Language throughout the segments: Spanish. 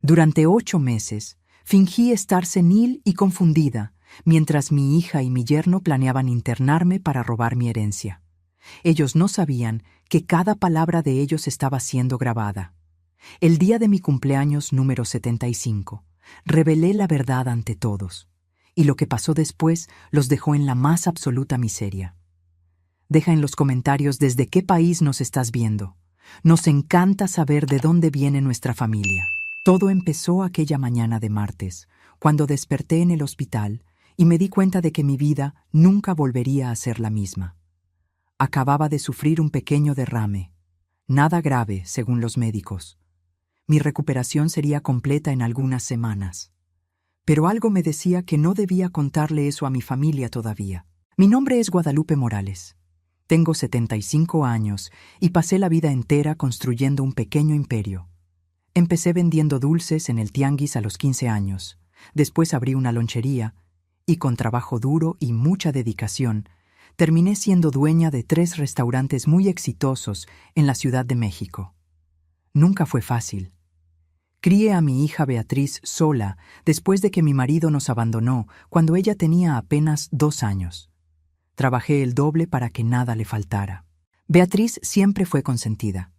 Durante 8 meses, fingí estar senil y confundida, mientras mi hija y mi yerno planeaban internarme para robar mi herencia. Ellos no sabían que cada palabra de ellos estaba siendo grabada. El día de mi cumpleaños número 75, revelé la verdad ante todos, y lo que pasó después los dejó en la más absoluta miseria. Deja en los comentarios desde qué país nos estás viendo. Nos encanta saber de dónde viene nuestra familia. Todo empezó aquella mañana de martes, cuando desperté en el hospital y me di cuenta de que mi vida nunca volvería a ser la misma. Acababa de sufrir un pequeño derrame. Nada grave, según los médicos. Mi recuperación sería completa en algunas semanas. Pero algo me decía que no debía contarle eso a mi familia todavía. Mi nombre es Guadalupe Morales. Tengo 75 años y pasé la vida entera construyendo un pequeño imperio. Empecé vendiendo dulces en el tianguis a los 15 años. Después abrí una lonchería y con trabajo duro y mucha dedicación, terminé siendo dueña de 3 restaurantes muy exitosos en la Ciudad de México. Nunca fue fácil. Crié a mi hija Beatriz sola después de que mi marido nos abandonó cuando ella tenía apenas 2 años. Trabajé el doble para que nada le faltara. Beatriz siempre fue consentida.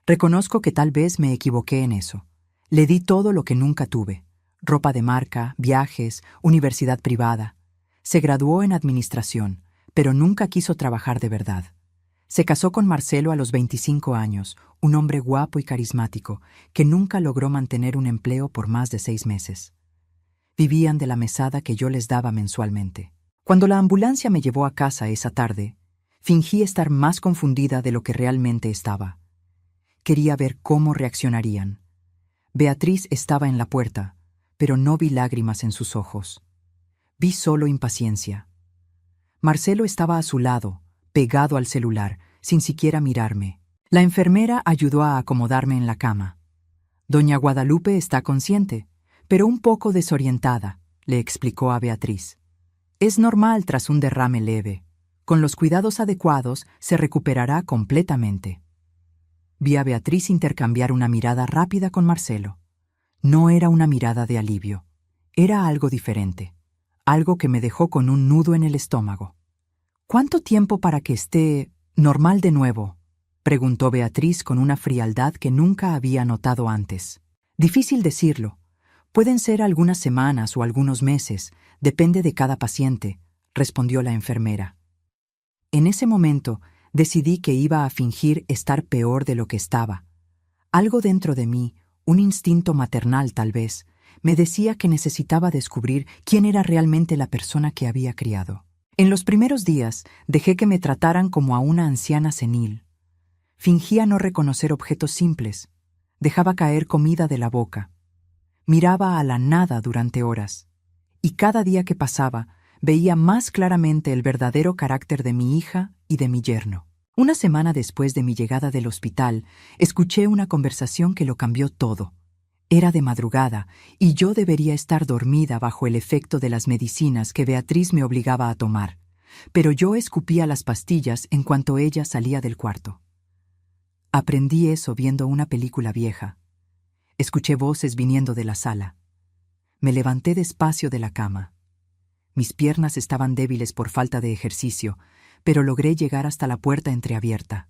Reconozco que tal vez me equivoqué en eso. Le di todo lo que nunca tuve: ropa de marca, viajes, universidad privada. Se graduó en administración, pero nunca quiso trabajar de verdad. Se casó con Marcelo a los 25 años, un hombre guapo y carismático, que nunca logró mantener un empleo por más de 6 meses. Vivían de la mesada que yo les daba mensualmente. Cuando la ambulancia me llevó a casa esa tarde, fingí estar más confundida de lo que realmente estaba. Quería ver cómo reaccionarían. Beatriz estaba en la puerta, pero no vi lágrimas en sus ojos. Vi solo impaciencia. Marcelo estaba a su lado, pegado al celular, sin siquiera mirarme. La enfermera ayudó a acomodarme en la cama. Doña Guadalupe está consciente, pero un poco desorientada, le explicó a Beatriz. Es normal tras un derrame leve. Con los cuidados adecuados se recuperará completamente. Vi a Beatriz intercambiar una mirada rápida con Marcelo. No era una mirada de alivio. Era algo diferente. Algo que me dejó con un nudo en el estómago. ¿Cuánto tiempo para que esté normal de nuevo?, preguntó Beatriz con una frialdad que nunca había notado antes. Difícil decirlo. Pueden ser algunas semanas o algunos meses, depende de cada paciente, respondió la enfermera. En ese momento decidí que iba a fingir estar peor de lo que estaba. Algo dentro de mí, un instinto maternal tal vez, me decía que necesitaba descubrir quién era realmente la persona que había criado. En los primeros días dejé que me trataran como a una anciana senil. Fingía no reconocer objetos simples. Dejaba caer comida de la boca. Miraba a la nada durante horas. Y cada día que pasaba, veía más claramente el verdadero carácter de mi hija y de mi yerno. Una semana después de mi llegada del hospital, escuché una conversación que lo cambió todo. Era de madrugada, y yo debería estar dormida bajo el efecto de las medicinas que Beatriz me obligaba a tomar, pero yo escupía las pastillas en cuanto ella salía del cuarto. Aprendí eso viendo una película vieja. Escuché voces viniendo de la sala. Me levanté despacio de la cama. Mis piernas estaban débiles por falta de ejercicio, pero logré llegar hasta la puerta entreabierta.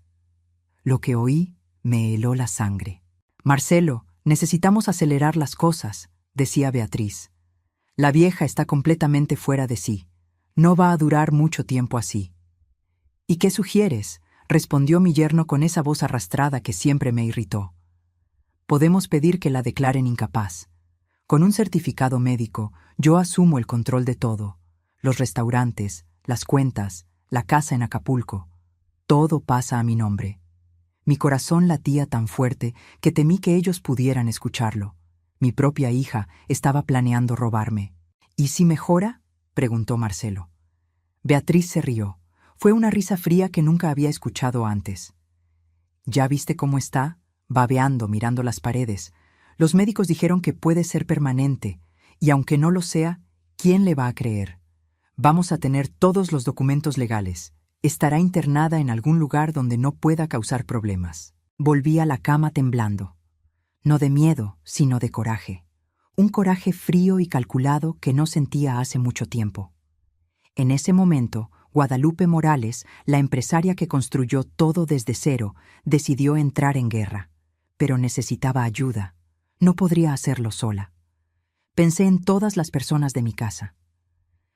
Lo que oí me heló la sangre. «Marcelo, necesitamos acelerar las cosas», decía Beatriz. «La vieja está completamente fuera de sí. No va a durar mucho tiempo así». «¿Y qué sugieres?», respondió mi yerno con esa voz arrastrada que siempre me irritó. «Podemos pedir que la declaren incapaz. Con un certificado médico, yo asumo el control de todo. Los restaurantes, las cuentas, la casa en Acapulco. Todo pasa a mi nombre». Mi corazón latía tan fuerte que temí que ellos pudieran escucharlo. Mi propia hija estaba planeando robarme. «¿Y si mejora?», preguntó Marcelo. Beatriz se rió. Fue una risa fría que nunca había escuchado antes. «¿Ya viste cómo está?», babeando, mirando las paredes. «Los médicos dijeron que puede ser permanente, y aunque no lo sea, ¿quién le va a creer? Vamos a tener todos los documentos legales. Estará internada en algún lugar donde no pueda causar problemas». Volví a la cama temblando. No de miedo, sino de coraje. Un coraje frío y calculado que no sentía hace mucho tiempo. En ese momento, Guadalupe Morales, la empresaria que construyó todo desde cero, decidió entrar en guerra. Pero necesitaba ayuda. No podría hacerlo sola. Pensé en todas las personas de mi casa.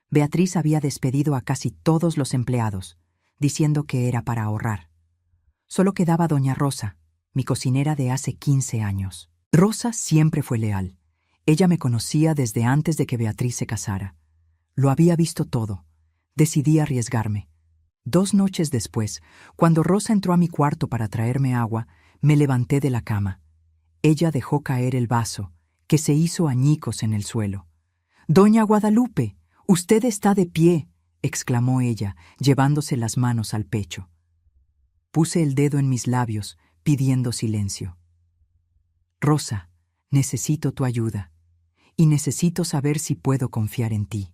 Beatriz había despedido a casi todos los empleados, diciendo que era para ahorrar. Solo quedaba doña Rosa, mi cocinera de hace 15 años. Rosa siempre fue leal. Ella me conocía desde antes de que Beatriz se casara. Lo había visto todo. Decidí arriesgarme. 2 noches después, cuando Rosa entró a mi cuarto para traerme agua, me levanté de la cama. Ella dejó caer el vaso, que se hizo añicos en el suelo. «Doña Guadalupe, usted está de pie», exclamó ella, llevándose las manos al pecho. Puse el dedo en mis labios, pidiendo silencio. «Rosa, necesito tu ayuda, y necesito saber si puedo confiar en ti».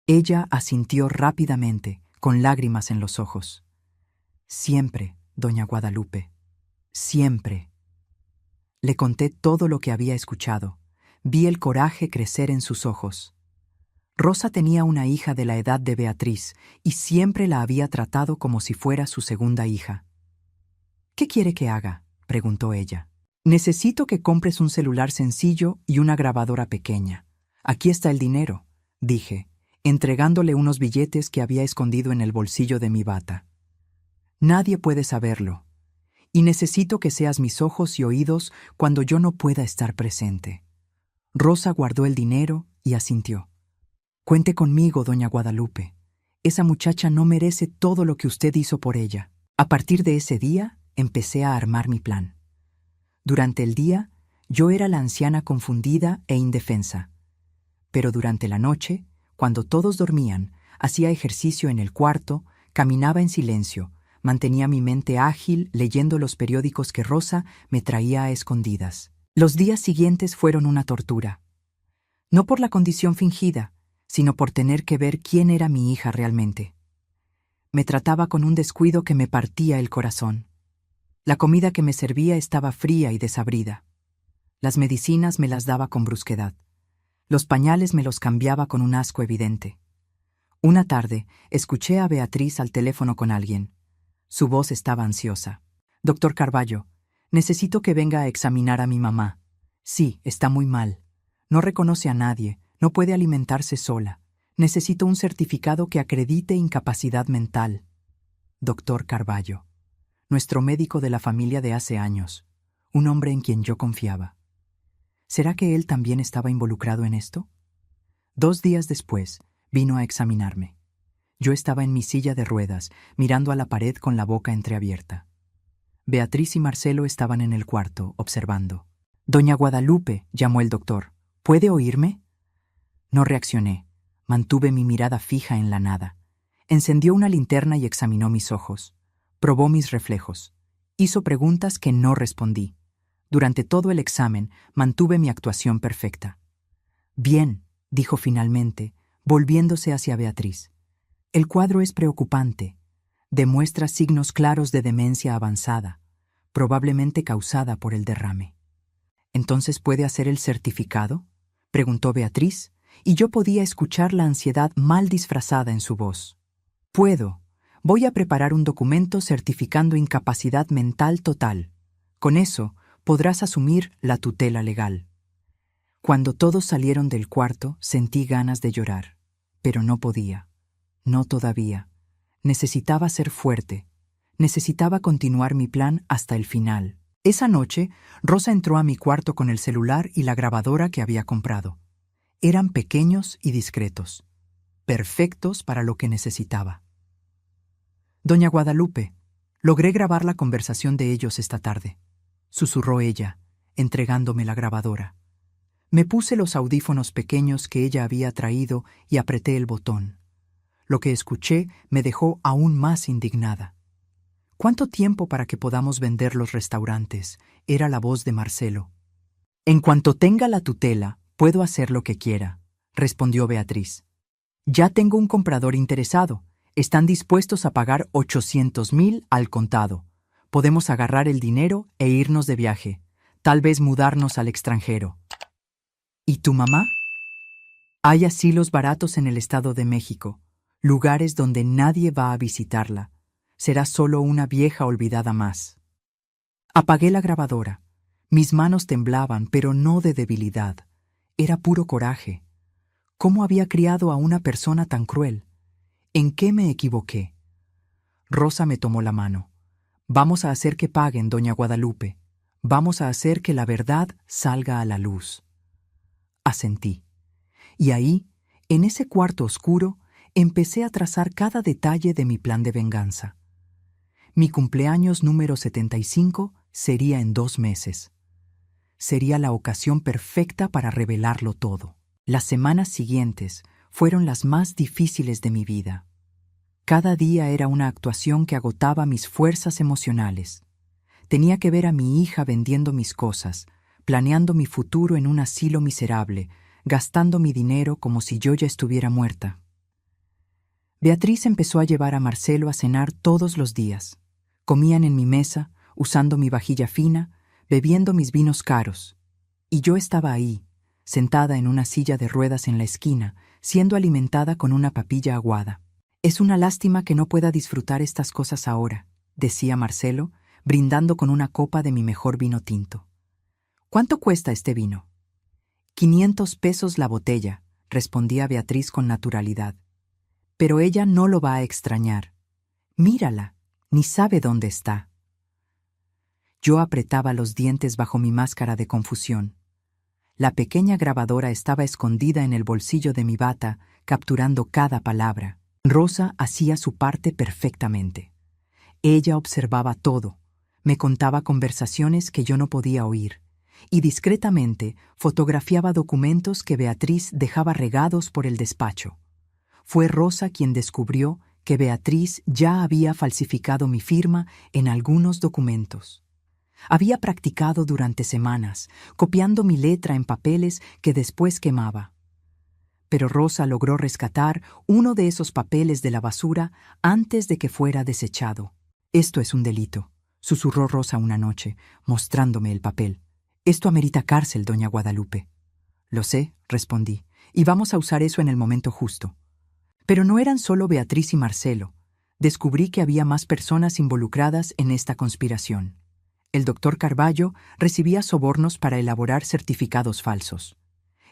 Ella asintió rápidamente, con lágrimas en los ojos. «Siempre, doña Guadalupe, siempre». Le conté todo lo que había escuchado. Vi el coraje crecer en sus ojos. Rosa tenía una hija de la edad de Beatriz y siempre la había tratado como si fuera su segunda hija. «¿Qué quiere que haga?», preguntó ella. «Necesito que compres un celular sencillo y una grabadora pequeña. Aquí está el dinero», dije, entregándole unos billetes que había escondido en el bolsillo de mi bata. «Nadie puede saberlo, y necesito que seas mis ojos y oídos cuando yo no pueda estar presente». Rosa guardó el dinero y asintió. «Cuente conmigo, doña Guadalupe. Esa muchacha no merece todo lo que usted hizo por ella». A partir de ese día, empecé a armar mi plan. Durante el día, yo era la anciana confundida e indefensa. Pero durante la noche, cuando todos dormían, hacía ejercicio en el cuarto, caminaba en silencio, mantenía mi mente ágil leyendo los periódicos que Rosa me traía a escondidas. Los días siguientes fueron una tortura. No por la condición fingida, sino por tener que ver quién era mi hija realmente. Me trataba con un descuido que me partía el corazón. La comida que me servía estaba fría y desabrida. Las medicinas me las daba con brusquedad. Los pañales me los cambiaba con un asco evidente. Una tarde, escuché a Beatriz al teléfono con alguien. Su voz estaba ansiosa. «Doctor Carballo, necesito que venga a examinar a mi mamá. Sí, está muy mal. No reconoce a nadie, no puede alimentarse sola. Necesito un certificado que acredite incapacidad mental». Doctor Carballo, nuestro médico de la familia de hace años, un hombre en quien yo confiaba. ¿Será que él también estaba involucrado en esto? 2 días después, vino a examinarme. Yo estaba en mi silla de ruedas, mirando a la pared con la boca entreabierta. Beatriz y Marcelo estaban en el cuarto, observando. «Doña Guadalupe», llamó el doctor, «¿puede oírme?». No reaccioné. Mantuve mi mirada fija en la nada. Encendió una linterna y examinó mis ojos. Probó mis reflejos. Hizo preguntas que no respondí. Durante todo el examen mantuve mi actuación perfecta. «Bien», dijo finalmente, volviéndose hacia Beatriz. «El cuadro es preocupante. Demuestra signos claros de demencia avanzada, probablemente causada por el derrame». «¿Entonces puede hacer el certificado?», preguntó Beatriz, y yo podía escuchar la ansiedad mal disfrazada en su voz. «Puedo. Voy a preparar un documento certificando incapacidad mental total. Con eso, podrás asumir la tutela legal». Cuando todos salieron del cuarto, sentí ganas de llorar, pero no podía. No todavía. Necesitaba ser fuerte. Necesitaba continuar mi plan hasta el final. Esa noche, Rosa entró a mi cuarto con el celular y la grabadora que había comprado. Eran pequeños y discretos, perfectos para lo que necesitaba. «Doña Guadalupe, logré grabar la conversación de ellos esta tarde», susurró ella, entregándome la grabadora. Me puse los audífonos pequeños que ella había traído y apreté el botón. Lo que escuché me dejó aún más indignada. «¿Cuánto tiempo para que podamos vender los restaurantes?», era la voz de Marcelo. «En cuanto tenga la tutela, puedo hacer lo que quiera», respondió Beatriz. «Ya tengo un comprador interesado. Están dispuestos a pagar 800,000 al contado. Podemos agarrar el dinero e irnos de viaje. Tal vez mudarnos al extranjero. ¿Y tu mamá? Hay asilos baratos en el Estado de México, lugares donde nadie va a visitarla. Será solo una vieja olvidada más. Apagué la grabadora. Mis manos temblaban, pero no de debilidad. Era puro coraje. ¿Cómo había criado a una persona tan cruel? ¿En qué me equivoqué? Rosa me tomó la mano. Vamos a hacer que paguen, doña Guadalupe. Vamos a hacer que la verdad salga a la luz. Asentí. Y ahí, en ese cuarto oscuro, empecé a trazar cada detalle de mi plan de venganza. Mi cumpleaños número 75 sería en 2 meses. Sería la ocasión perfecta para revelarlo todo. Las semanas siguientes fueron las más difíciles de mi vida. Cada día era una actuación que agotaba mis fuerzas emocionales. Tenía que ver a mi hija vendiendo mis cosas, planeando mi futuro en un asilo miserable, gastando mi dinero como si yo ya estuviera muerta. Beatriz empezó a llevar a Marcelo a cenar todos los días. Comían en mi mesa, usando mi vajilla fina, bebiendo mis vinos caros. Y yo estaba ahí, sentada en una silla de ruedas en la esquina, siendo alimentada con una papilla aguada. «Es una lástima que no pueda disfrutar estas cosas ahora», decía Marcelo, brindando con una copa de mi mejor vino tinto. «¿Cuánto cuesta este vino?» «500 pesos la botella», respondía Beatriz con naturalidad. «Pero ella no lo va a extrañar. Mírala, ni sabe dónde está». Yo apretaba los dientes bajo mi máscara de confusión. La pequeña grabadora estaba escondida en el bolsillo de mi bata, capturando cada palabra. Rosa hacía su parte perfectamente. Ella observaba todo, me contaba conversaciones que yo no podía oír, y discretamente fotografiaba documentos que Beatriz dejaba regados por el despacho. Fue Rosa quien descubrió que Beatriz ya había falsificado mi firma en algunos documentos. Había practicado durante semanas, copiando mi letra en papeles que después quemaba. Pero Rosa logró rescatar uno de esos papeles de la basura antes de que fuera desechado. «Esto es un delito», susurró Rosa una noche, mostrándome el papel. «Esto amerita cárcel, doña Guadalupe». «Lo sé», respondí, «y vamos a usar eso en el momento justo». Pero no eran solo Beatriz y Marcelo. Descubrí que había más personas involucradas en esta conspiración. El doctor Carballo recibía sobornos para elaborar certificados falsos.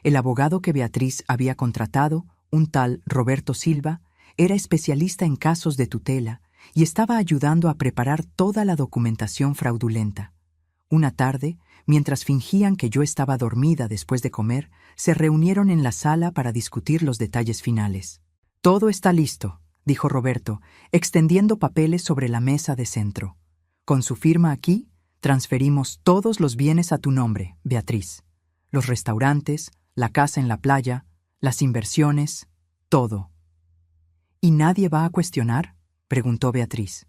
El abogado que Beatriz había contratado, un tal Roberto Silva, era especialista en casos de tutela y estaba ayudando a preparar toda la documentación fraudulenta. Una tarde, mientras fingían que yo estaba dormida después de comer, se reunieron en la sala para discutir los detalles finales. «Todo está listo», dijo Roberto, extendiendo papeles sobre la mesa de centro. «Con su firma aquí, transferimos todos los bienes a tu nombre, Beatriz. Los restaurantes, la casa en la playa, las inversiones, todo». «¿Y nadie va a cuestionar?», preguntó Beatriz.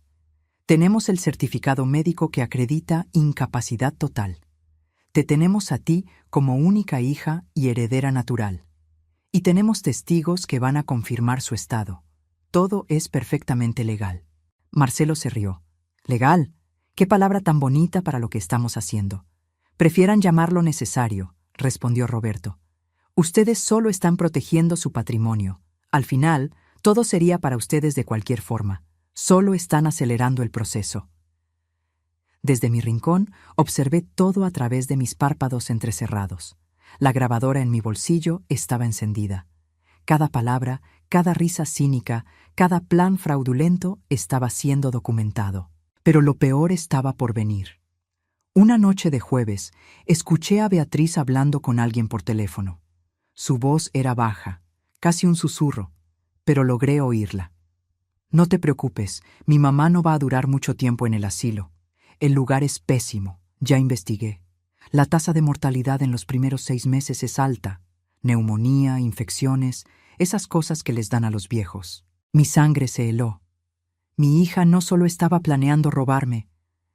«Tenemos el certificado médico que acredita incapacidad total. Te tenemos a ti como única hija y heredera natural. Y tenemos testigos que van a confirmar su estado. Todo es perfectamente legal». Marcelo se rió. «¿Legal? Qué palabra tan bonita para lo que estamos haciendo. Prefieran llamarlo necesario», respondió Roberto. «Ustedes solo están protegiendo su patrimonio. Al final, todo sería para ustedes de cualquier forma. Solo están acelerando el proceso». Desde mi rincón, observé todo a través de mis párpados entrecerrados. La grabadora en mi bolsillo estaba encendida. Cada palabra, cada risa cínica, cada plan fraudulento estaba siendo documentado. Pero lo peor estaba por venir. Una noche de jueves, escuché a Beatriz hablando con alguien por teléfono. Su voz era baja, casi un susurro, pero logré oírla. «No te preocupes, mi mamá no va a durar mucho tiempo en el asilo. El lugar es pésimo, ya investigué. La tasa de mortalidad en los primeros 6 meses es alta. Neumonía, infecciones, esas cosas que les dan a los viejos». Mi sangre se heló. Mi hija no solo estaba planeando robarme,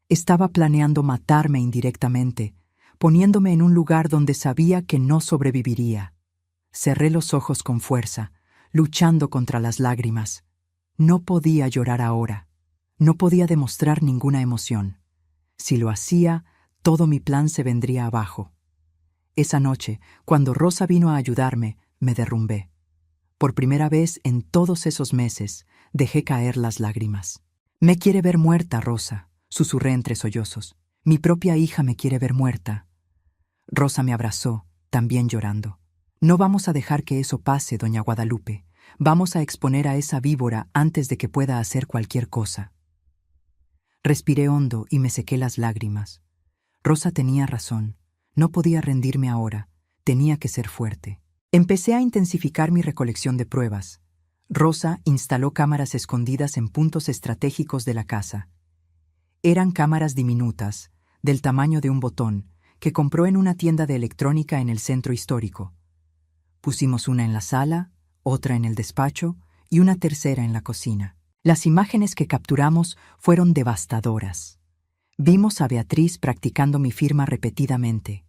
estaba planeando matarme indirectamente, poniéndome en un lugar donde sabía que no sobreviviría. Cerré los ojos con fuerza, luchando contra las lágrimas. No podía llorar ahora. No podía demostrar ninguna emoción. Si lo hacía, todo mi plan se vendría abajo. Esa noche, cuando Rosa vino a ayudarme, me derrumbé. Por primera vez en todos esos meses, dejé caer las lágrimas. Me quiere ver muerta, Rosa, susurré entre sollozos. Mi propia hija me quiere ver muerta. Rosa me abrazó, también llorando. No vamos a dejar que eso pase, doña Guadalupe. Vamos a exponer a esa víbora antes de que pueda hacer cualquier cosa. Respiré hondo y me sequé las lágrimas. Rosa tenía razón. No podía rendirme ahora. Tenía que ser fuerte. Empecé a intensificar mi recolección de pruebas. Rosa instaló cámaras escondidas en puntos estratégicos de la casa. Eran cámaras diminutas, del tamaño de un botón, que compró en una tienda de electrónica en el centro histórico. Pusimos una en la sala, otra en el despacho y una tercera en la cocina. Las imágenes que capturamos fueron devastadoras. Vimos a Beatriz practicando mi firma repetidamente.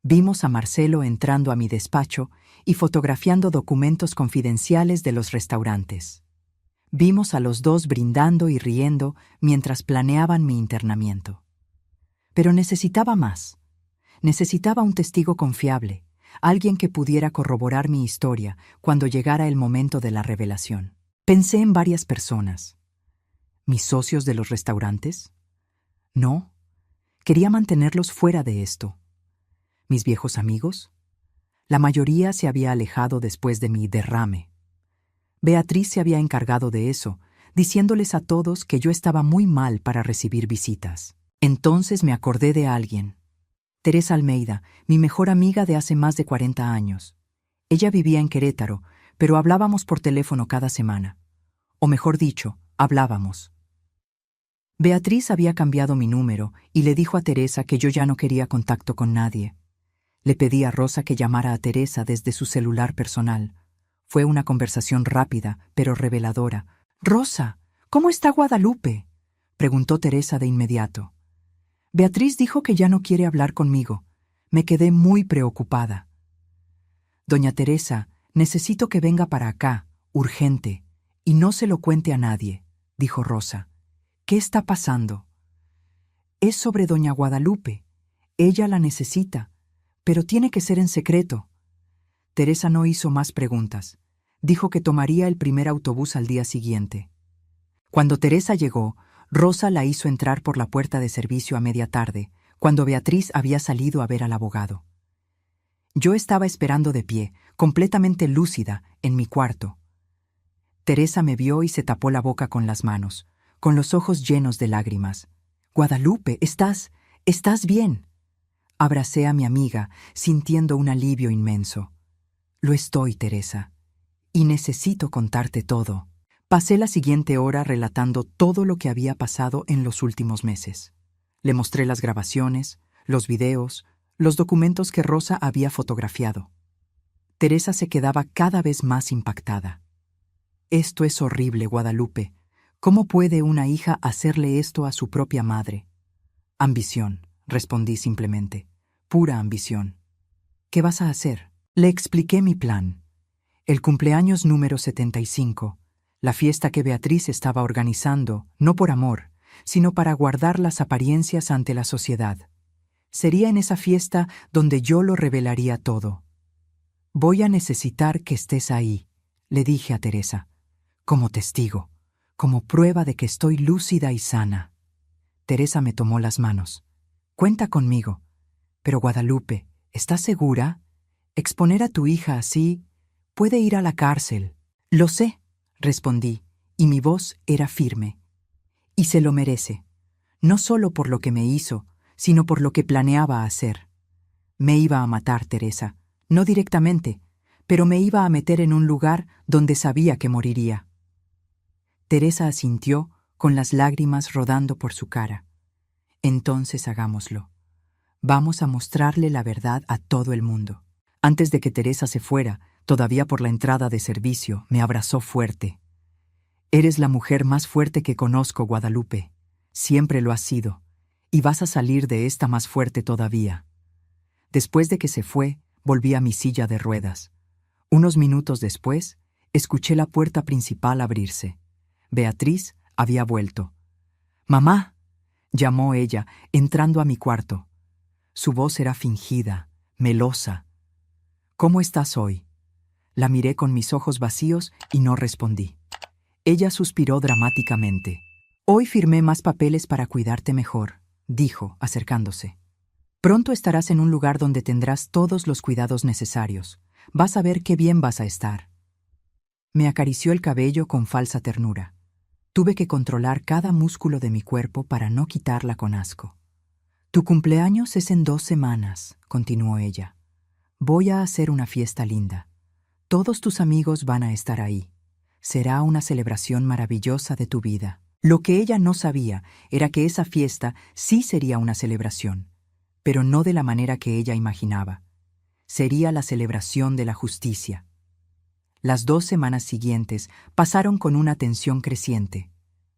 Vimos a Marcelo entrando a mi despacho y fotografiando documentos confidenciales de los restaurantes. Vimos a los dos brindando y riendo mientras planeaban mi internamiento. Pero necesitaba más. Necesitaba un testigo confiable, alguien que pudiera corroborar mi historia cuando llegara el momento de la revelación. Pensé en varias personas. ¿Mis socios de los restaurantes? No. Quería mantenerlos fuera de esto. ¿Mis viejos amigos? La mayoría se había alejado después de mi derrame. Beatriz se había encargado de eso, diciéndoles a todos que yo estaba muy mal para recibir visitas. Entonces me acordé de alguien. Teresa Almeida, mi mejor amiga de hace más de 40 años. Ella vivía en Querétaro, pero hablábamos por teléfono cada semana. O mejor dicho, hablábamos. Beatriz había cambiado mi número y le dijo a Teresa que yo ya no quería contacto con nadie. Le pedí a Rosa que llamara a Teresa desde su celular personal. Fue una conversación rápida, pero reveladora. «Rosa, ¿cómo está Guadalupe?», preguntó Teresa de inmediato. Beatriz dijo que ya no quiere hablar conmigo. Me quedé muy preocupada. «Doña Teresa, necesito que venga para acá, urgente, y no se lo cuente a nadie», dijo Rosa. «¿Qué está pasando?» «Es sobre doña Guadalupe. Ella la necesita, pero tiene que ser en secreto». Teresa no hizo más preguntas. Dijo que tomaría el primer autobús al día siguiente. Cuando Teresa llegó, Rosa la hizo entrar por la puerta de servicio a media tarde, cuando Beatriz había salido a ver al abogado. Yo estaba esperando de pie, completamente lúcida, en mi cuarto. Teresa me vio y se tapó la boca con las manos, con los ojos llenos de lágrimas. «Guadalupe, ¿estás bien?» Abracé a mi amiga, sintiendo un alivio inmenso. «Lo estoy, Teresa, y necesito contarte todo». Pasé la siguiente hora relatando todo lo que había pasado en los últimos meses. Le mostré las grabaciones, los videos, los documentos que Rosa había fotografiado. Teresa se quedaba cada vez más impactada. «Esto es horrible, Guadalupe. ¿Cómo puede una hija hacerle esto a su propia madre?» «Ambición», respondí simplemente. «Pura ambición». «¿Qué vas a hacer?». Le expliqué mi plan. El cumpleaños número 75, la fiesta que Beatriz estaba organizando, no por amor, sino para guardar las apariencias ante la sociedad. Sería en esa fiesta donde yo lo revelaría todo. «Voy a necesitar que estés ahí», le dije a Teresa, «como testigo, como prueba de que estoy lúcida y sana». Teresa me tomó las manos. «Cuenta conmigo. Pero Guadalupe, ¿estás segura? Exponer a tu hija así puede ir a la cárcel». «Lo sé», respondí, y mi voz era firme. «Y se lo merece, no solo por lo que me hizo, sino por lo que planeaba hacer. Me iba a matar, Teresa, no directamente, pero me iba a meter en un lugar donde sabía que moriría». Teresa asintió, con las lágrimas rodando por su cara. «Entonces hagámoslo. Vamos a mostrarle la verdad a todo el mundo». Antes de que Teresa se fuera, todavía por la entrada de servicio, me abrazó fuerte. «Eres la mujer más fuerte que conozco, Guadalupe. Siempre lo has sido, y vas a salir de esta más fuerte todavía». Después de que se fue, volví a mi silla de ruedas. Unos minutos después, escuché la puerta principal abrirse. Beatriz había vuelto. «Mamá», llamó ella, entrando a mi cuarto. Su voz era fingida, melosa. «¿Cómo estás hoy?». La miré con mis ojos vacíos y no respondí. Ella suspiró dramáticamente. «Hoy firmé más papeles para cuidarte mejor», dijo, acercándose. «Pronto estarás en un lugar donde tendrás todos los cuidados necesarios. Vas a ver qué bien vas a estar». Me acarició el cabello con falsa ternura. Tuve que controlar cada músculo de mi cuerpo para no quitarla con asco. «Tu cumpleaños es en 2 semanas», continuó ella. «Voy a hacer una fiesta linda. Todos tus amigos van a estar ahí. Será una celebración maravillosa de tu vida». Lo que ella no sabía era que esa fiesta sí sería una celebración, pero no de la manera que ella imaginaba. Sería la celebración de la justicia. Las 2 semanas siguientes pasaron con una tensión creciente.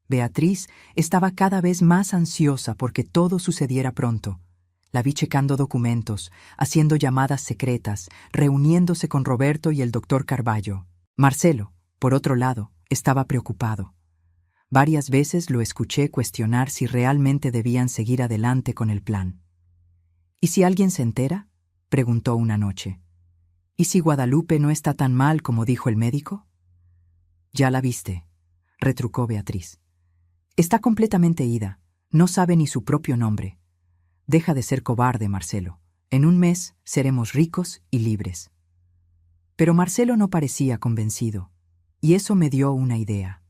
Beatriz estaba cada vez más ansiosa porque todo sucediera pronto. La vi checando documentos, haciendo llamadas secretas, reuniéndose con Roberto y el doctor Carballo. Marcelo, por otro lado, estaba preocupado. Varias veces lo escuché cuestionar si realmente debían seguir adelante con el plan. «¿Y si alguien se entera?», preguntó una noche. «¿Y si Guadalupe no está tan mal como dijo el médico?». «Ya la viste», retrucó Beatriz. «Está completamente ida, no sabe ni su propio nombre. Deja de ser cobarde, Marcelo. En un mes seremos ricos y libres». Pero Marcelo no parecía convencido, y eso me dio una idea.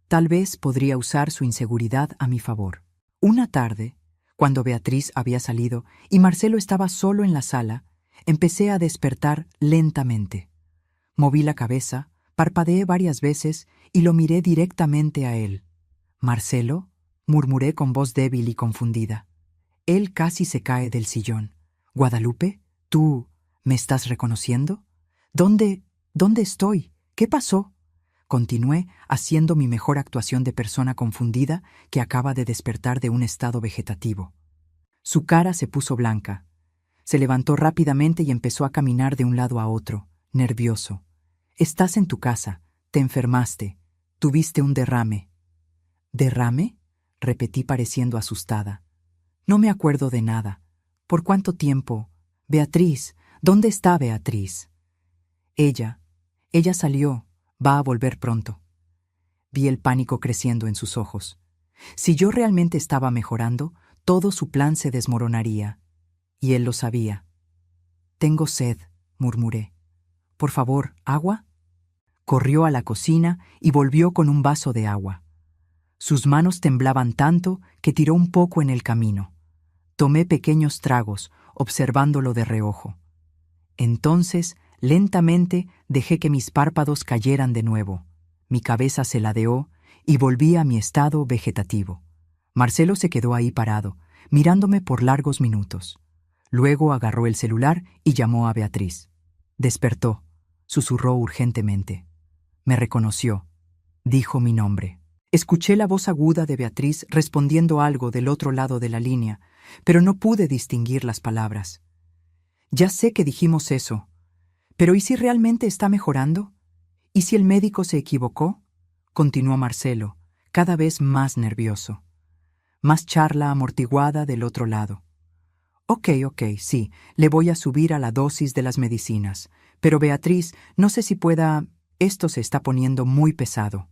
Tal vez podría usar su inseguridad a mi favor. Una tarde, cuando Beatriz había salido y Marcelo estaba solo en la sala, empecé a despertar lentamente. Moví la cabeza, parpadeé varias veces y lo miré directamente a él. «¿Marcelo?», murmuré con voz débil y confundida. Él casi se cae del sillón. «¿Guadalupe? ¿Tú me estás reconociendo? ¿Dónde estoy? ¿Qué pasó?». Continué haciendo mi mejor actuación de persona confundida que acaba de despertar de un estado vegetativo. Su cara se puso blanca. Se levantó rápidamente y empezó a caminar de un lado a otro, nervioso. «Estás en tu casa, te enfermaste, tuviste un derrame». «¿Derrame?», repetí pareciendo asustada. «No me acuerdo de nada. ¿Por cuánto tiempo? Beatriz, ¿dónde está Beatriz?». Ella salió. Va a volver pronto». Vi el pánico creciendo en sus ojos. Si yo realmente estaba mejorando, todo su plan se desmoronaría. Y él lo sabía. «Tengo sed», murmuré. «Por favor, ¿agua?». Corrió a la cocina y volvió con un vaso de agua. Sus manos temblaban tanto que tiró un poco en el camino. Tomé pequeños tragos, observándolo de reojo. Entonces, lentamente dejé que mis párpados cayeran de nuevo. Mi cabeza se ladeó y volví a mi estado vegetativo. Marcelo se quedó ahí parado, mirándome por largos minutos. Luego agarró el celular y llamó a Beatriz. Despertó, susurró urgentemente. Me reconoció. Dijo mi nombre. Escuché la voz aguda de Beatriz respondiendo algo del otro lado de la línea, pero no pude distinguir las palabras. «Ya sé que dijimos eso. ¿Pero y si realmente está mejorando? ¿Y si el médico se equivocó?», continuó Marcelo, cada vez más nervioso. Más charla amortiguada del otro lado. Ok, sí, le voy a subir a la dosis de las medicinas. Pero Beatriz, no sé si pueda... Esto se está poniendo muy pesado».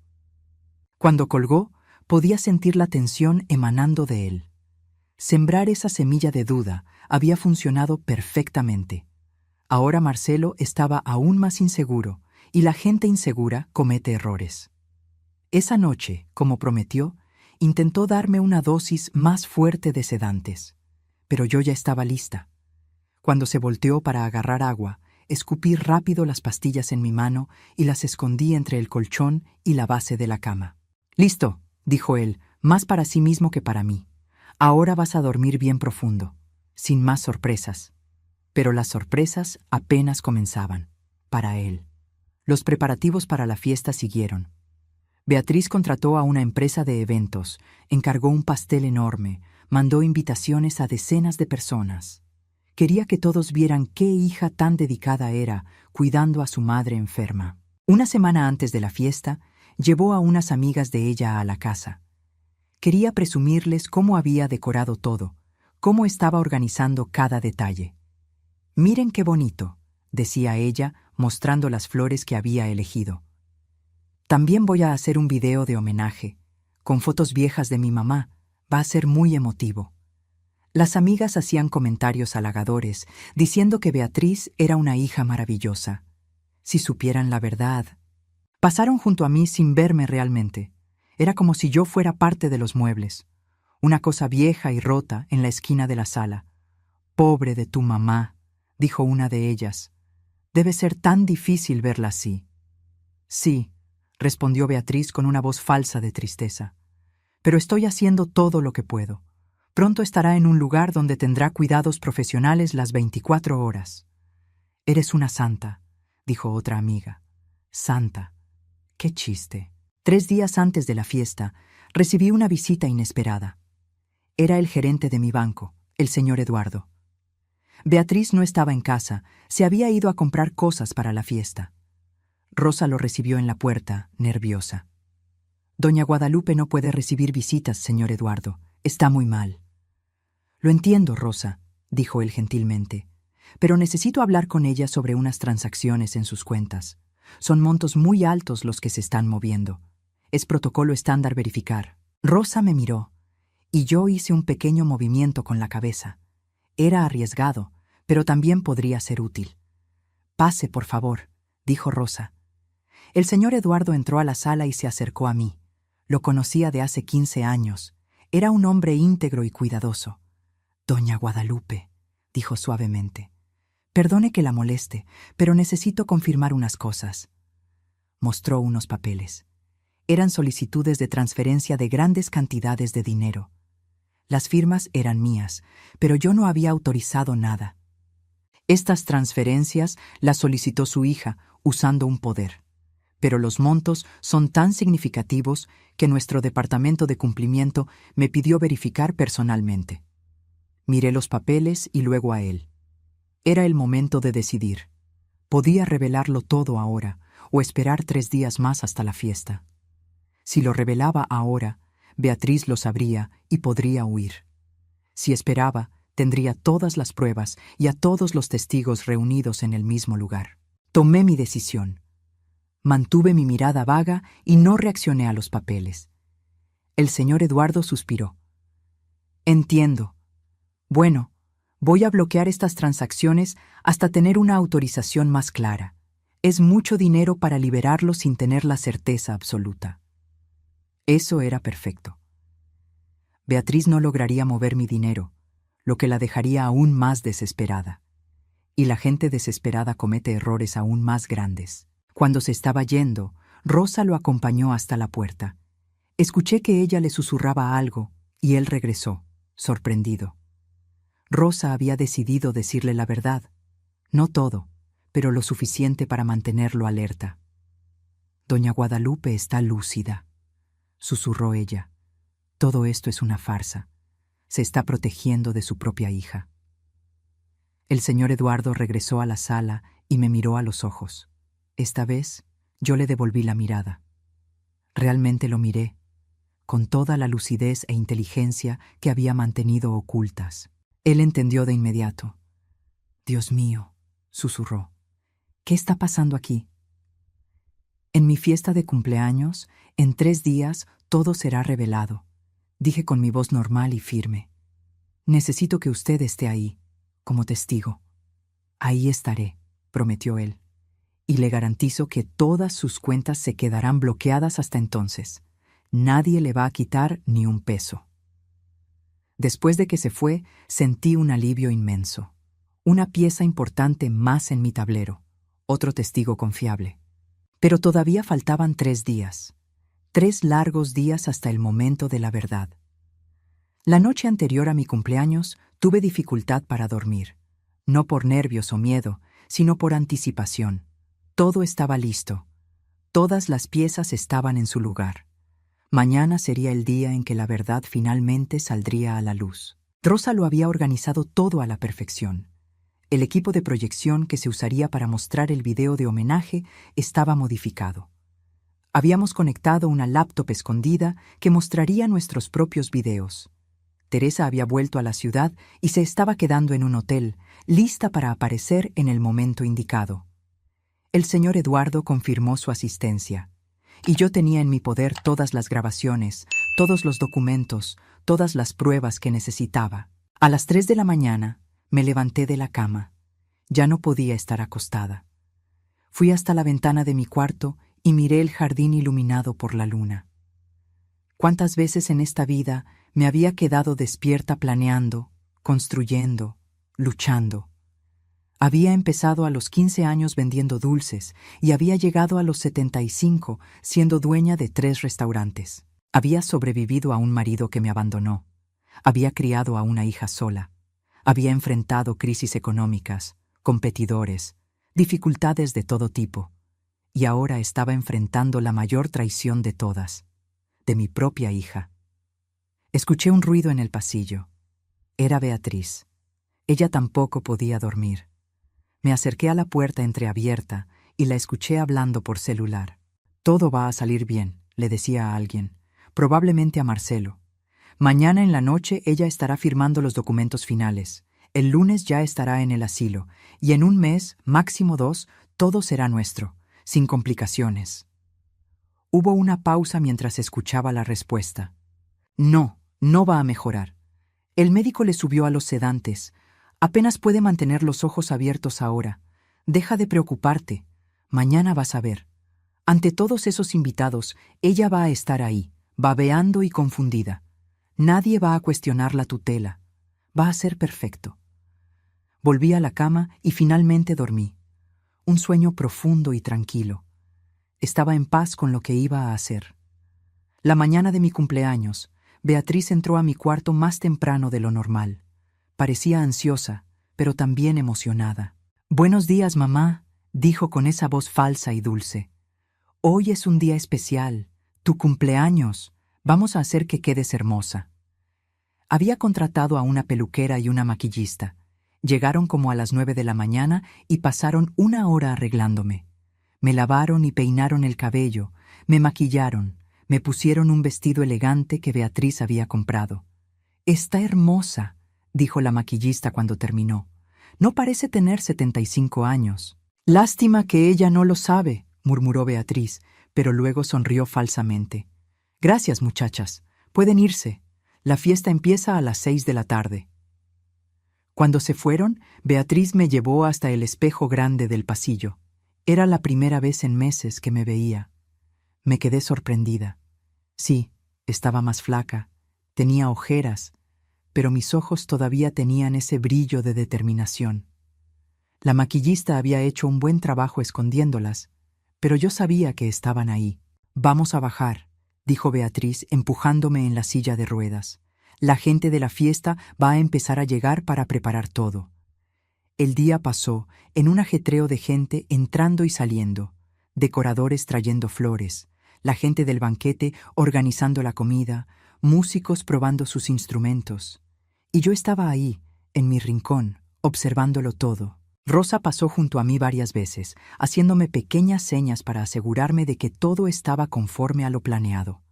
Cuando colgó, podía sentir la tensión emanando de él. Sembrar esa semilla de duda había funcionado perfectamente. Ahora Marcelo estaba aún más inseguro, y la gente insegura comete errores. Esa noche, como prometió, intentó darme una dosis más fuerte de sedantes, pero yo ya estaba lista. Cuando se volteó para agarrar agua, escupí rápido las pastillas en mi mano y las escondí entre el colchón y la base de la cama. «Listo», dijo él, más para sí mismo que para mí. «Ahora vas a dormir bien profundo, sin más sorpresas». Pero las sorpresas apenas comenzaban, para él. Los preparativos para la fiesta siguieron. Beatriz contrató a una empresa de eventos, encargó un pastel enorme, mandó invitaciones a decenas de personas. Quería que todos vieran qué hija tan dedicada era, cuidando a su madre enferma. Una semana antes de la fiesta, llevó a unas amigas de ella a la casa. Quería presumirles cómo había decorado todo, cómo estaba organizando cada detalle. «Miren qué bonito», decía ella, mostrando las flores que había elegido. «También voy a hacer un video de homenaje, con fotos viejas de mi mamá. Va a ser muy emotivo». Las amigas hacían comentarios halagadores, diciendo que Beatriz era una hija maravillosa. Si supieran la verdad. Pasaron junto a mí sin verme realmente. Era como si yo fuera parte de los muebles. Una cosa vieja y rota en la esquina de la sala. «Pobre de tu mamá», dijo una de ellas. «Debe ser tan difícil verla así». «Sí», respondió Beatriz con una voz falsa de tristeza. «Pero estoy haciendo todo lo que puedo. Pronto estará en un lugar donde tendrá cuidados profesionales las 24 horas». «Eres una santa», dijo otra amiga. «Santa. Qué chiste». 3 días antes de la fiesta, recibí una visita inesperada. Era el gerente de mi banco, el señor Eduardo. Beatriz no estaba en casa, se había ido a comprar cosas para la fiesta. Rosa lo recibió en la puerta, nerviosa. «Doña Guadalupe no puede recibir visitas, señor Eduardo. Está muy mal». «Lo entiendo, Rosa», dijo él gentilmente, «pero necesito hablar con ella sobre unas transacciones en sus cuentas. Son montos muy altos los que se están moviendo. Es protocolo estándar verificar». Rosa me miró, y yo hice un pequeño movimiento con la cabeza. Era arriesgado, pero también podría ser útil. «Pase, por favor», dijo Rosa. El señor Eduardo entró a la sala y se acercó a mí. Lo conocía de hace 15 años. Era un hombre íntegro y cuidadoso. «Doña Guadalupe», dijo suavemente, «perdone que la moleste, pero necesito confirmar unas cosas». Mostró unos papeles. Eran solicitudes de transferencia de grandes cantidades de dinero. Las firmas eran mías, pero yo no había autorizado nada. Estas transferencias las solicitó su hija, usando un poder. Pero los montos son tan significativos que nuestro departamento de cumplimiento me pidió verificar personalmente. Miré los papeles y luego a él. Era el momento de decidir. Podía revelarlo todo ahora o esperar 3 días más hasta la fiesta. Si lo revelaba ahora, Beatriz lo sabría y podría huir. Si esperaba, tendría todas las pruebas y a todos los testigos reunidos en el mismo lugar. Tomé mi decisión. Mantuve mi mirada vaga y no reaccioné a los papeles. El señor Eduardo suspiró. «Entiendo. Bueno, voy a bloquear estas transacciones hasta tener una autorización más clara. Es mucho dinero para liberarlo sin tener la certeza absoluta». Eso era perfecto. Beatriz no lograría mover mi dinero, lo que la dejaría aún más desesperada. Y la gente desesperada comete errores aún más grandes. Cuando se estaba yendo, Rosa lo acompañó hasta la puerta. Escuché que ella le susurraba algo y él regresó, sorprendido. Rosa había decidido decirle la verdad. No todo, pero lo suficiente para mantenerlo alerta. «Doña Guadalupe está lúcida», susurró ella. «Todo esto es una farsa. Se está protegiendo de su propia hija». El señor Eduardo regresó a la sala y me miró a los ojos. Esta vez, yo le devolví la mirada. Realmente lo miré, con toda la lucidez e inteligencia que había mantenido ocultas. Él entendió de inmediato. «Dios mío», susurró, «¿qué está pasando aquí?» «En mi fiesta de cumpleaños, en 3 días, todo será revelado», dije con mi voz normal y firme. «Necesito que usted esté ahí, como testigo». «Ahí estaré», prometió él. «Y le garantizo que todas sus cuentas se quedarán bloqueadas hasta entonces. Nadie le va a quitar ni un peso». Después de que se fue, sentí un alivio inmenso. Una pieza importante más en mi tablero. Otro testigo confiable. Pero todavía faltaban 3 días. 3 largos días hasta el momento de la verdad. La noche anterior a mi cumpleaños tuve dificultad para dormir. No por nervios o miedo, sino por anticipación. Todo estaba listo. Todas las piezas estaban en su lugar. Mañana sería el día en que la verdad finalmente saldría a la luz. Rosa lo había organizado todo a la perfección. El equipo de proyección que se usaría para mostrar el video de homenaje estaba modificado. Habíamos conectado una laptop escondida que mostraría nuestros propios videos. Teresa había vuelto a la ciudad y se estaba quedando en un hotel, lista para aparecer en el momento indicado. El señor Eduardo confirmó su asistencia, y yo tenía en mi poder todas las grabaciones, todos los documentos, todas las pruebas que necesitaba. A las 3 de la mañana me levanté de la cama. Ya no podía estar acostada. Fui hasta la ventana de mi cuarto y miré el jardín iluminado por la luna. ¿Cuántas veces en esta vida me había quedado despierta planeando, construyendo, luchando? Había empezado a los 15 años vendiendo dulces y había llegado a los 75 siendo dueña de 3 restaurantes. Había sobrevivido a un marido que me abandonó. Había criado a una hija sola. Había enfrentado crisis económicas, competidores, dificultades de todo tipo. Y ahora estaba enfrentando la mayor traición de todas, de mi propia hija. Escuché un ruido en el pasillo. Era Beatriz. Ella tampoco podía dormir. Me acerqué a la puerta entreabierta y la escuché hablando por celular. «Todo va a salir bien», le decía a alguien, probablemente a Marcelo. «Mañana en la noche ella estará firmando los documentos finales. El lunes ya estará en el asilo, y en un mes, máximo 2, todo será nuestro, sin complicaciones». Hubo una pausa mientras escuchaba la respuesta. «No, no va a mejorar. El médico le subió a los sedantes. Apenas puede mantener los ojos abiertos ahora. Deja de preocuparte. Mañana vas a ver. Ante todos esos invitados, ella va a estar ahí, babeando y confundida. Nadie va a cuestionar la tutela. Va a ser perfecto». Volví a la cama y finalmente dormí. Un sueño profundo y tranquilo. Estaba en paz con lo que iba a hacer. La mañana de mi cumpleaños, Beatriz entró a mi cuarto más temprano de lo normal. Parecía ansiosa, pero también emocionada. «Buenos días, mamá», dijo con esa voz falsa y dulce. «Hoy es un día especial, tu cumpleaños. Vamos a hacer que quedes hermosa». Había contratado a una peluquera y una maquillista. Llegaron como a las 9 de la mañana y pasaron 1 hora arreglándome. Me lavaron y peinaron el cabello, me maquillaron, me pusieron un vestido elegante que Beatriz había comprado. «Está hermosa», dijo la maquillista cuando terminó. «No parece tener 75 años». «Lástima que ella no lo sabe», murmuró Beatriz, pero luego sonrió falsamente. «Gracias, muchachas. Pueden irse. La fiesta empieza a las 6 de la tarde». Cuando se fueron, Beatriz me llevó hasta el espejo grande del pasillo. Era la primera vez en meses que me veía. Me quedé sorprendida. Sí, estaba más flaca, tenía ojeras, pero mis ojos todavía tenían ese brillo de determinación. La maquillista había hecho un buen trabajo escondiéndolas, pero yo sabía que estaban ahí. «Vamos a bajar», dijo Beatriz empujándome en la silla de ruedas. «La gente de la fiesta va a empezar a llegar para preparar todo». El día pasó en un ajetreo de gente entrando y saliendo, decoradores trayendo flores, la gente del banquete organizando la comida, músicos probando sus instrumentos. Y yo estaba ahí, en mi rincón, observándolo todo. Rosa pasó junto a mí varias veces, haciéndome pequeñas señas para asegurarme de que todo estaba conforme a lo planeado.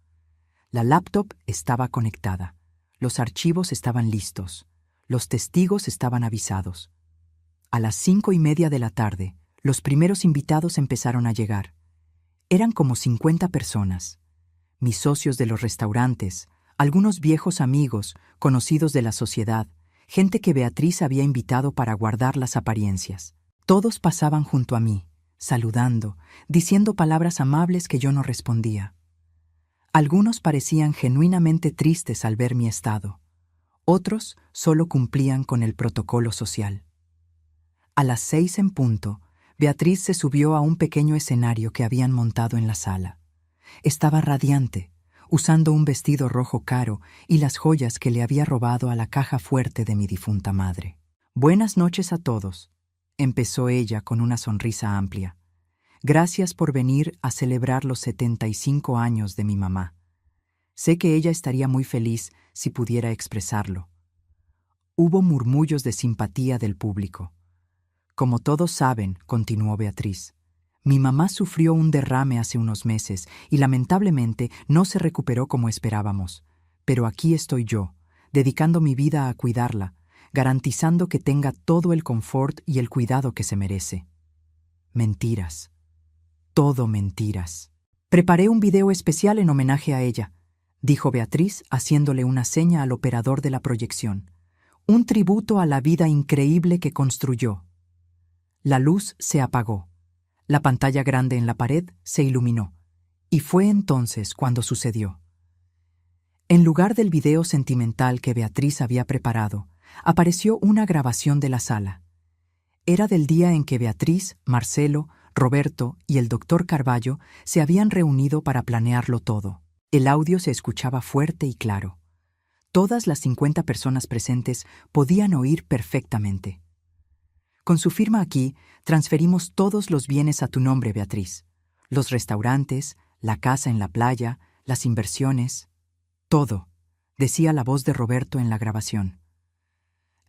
La laptop estaba conectada, los archivos estaban listos, los testigos estaban avisados. A las 5:30 de la tarde, los primeros invitados empezaron a llegar. Eran como 50 personas. Mis socios de los restaurantes, algunos viejos amigos, conocidos de la sociedad, gente que Beatriz había invitado para guardar las apariencias. Todos pasaban junto a mí, saludando, diciendo palabras amables que yo no respondía. Algunos parecían genuinamente tristes al ver mi estado. Otros solo cumplían con el protocolo social. A las 6 en punto, Beatriz se subió a un pequeño escenario que habían montado en la sala. Estaba radiante, usando un vestido rojo caro y las joyas que le había robado a la caja fuerte de mi difunta madre. «Buenas noches a todos», empezó ella con una sonrisa amplia. «Gracias por venir a celebrar los 75 años de mi mamá. Sé que ella estaría muy feliz si pudiera expresarlo». Hubo murmullos de simpatía del público. «Como todos saben», continuó Beatriz, «mi mamá sufrió un derrame hace unos meses y lamentablemente no se recuperó como esperábamos. Pero aquí estoy yo, dedicando mi vida a cuidarla, garantizando que tenga todo el confort y el cuidado que se merece. Mentiras. Todo mentiras. Preparé un video especial en homenaje a ella, dijo Beatriz, haciéndole una seña al operador de la proyección. Un tributo a la vida increíble que construyó. La luz se apagó. La pantalla grande en la pared se iluminó. Y fue entonces cuando sucedió. En lugar del video sentimental que Beatriz había preparado, apareció una grabación de la sala. Era del día en que Beatriz, Marcelo, Roberto y el doctor Carballo se habían reunido para planearlo todo. El audio se escuchaba fuerte y claro. Todas las 50 personas presentes podían oír perfectamente. Con su firma aquí, transferimos todos los bienes a tu nombre, Beatriz. Los restaurantes, la casa en la playa, las inversiones. Todo, decía la voz de Roberto en la grabación.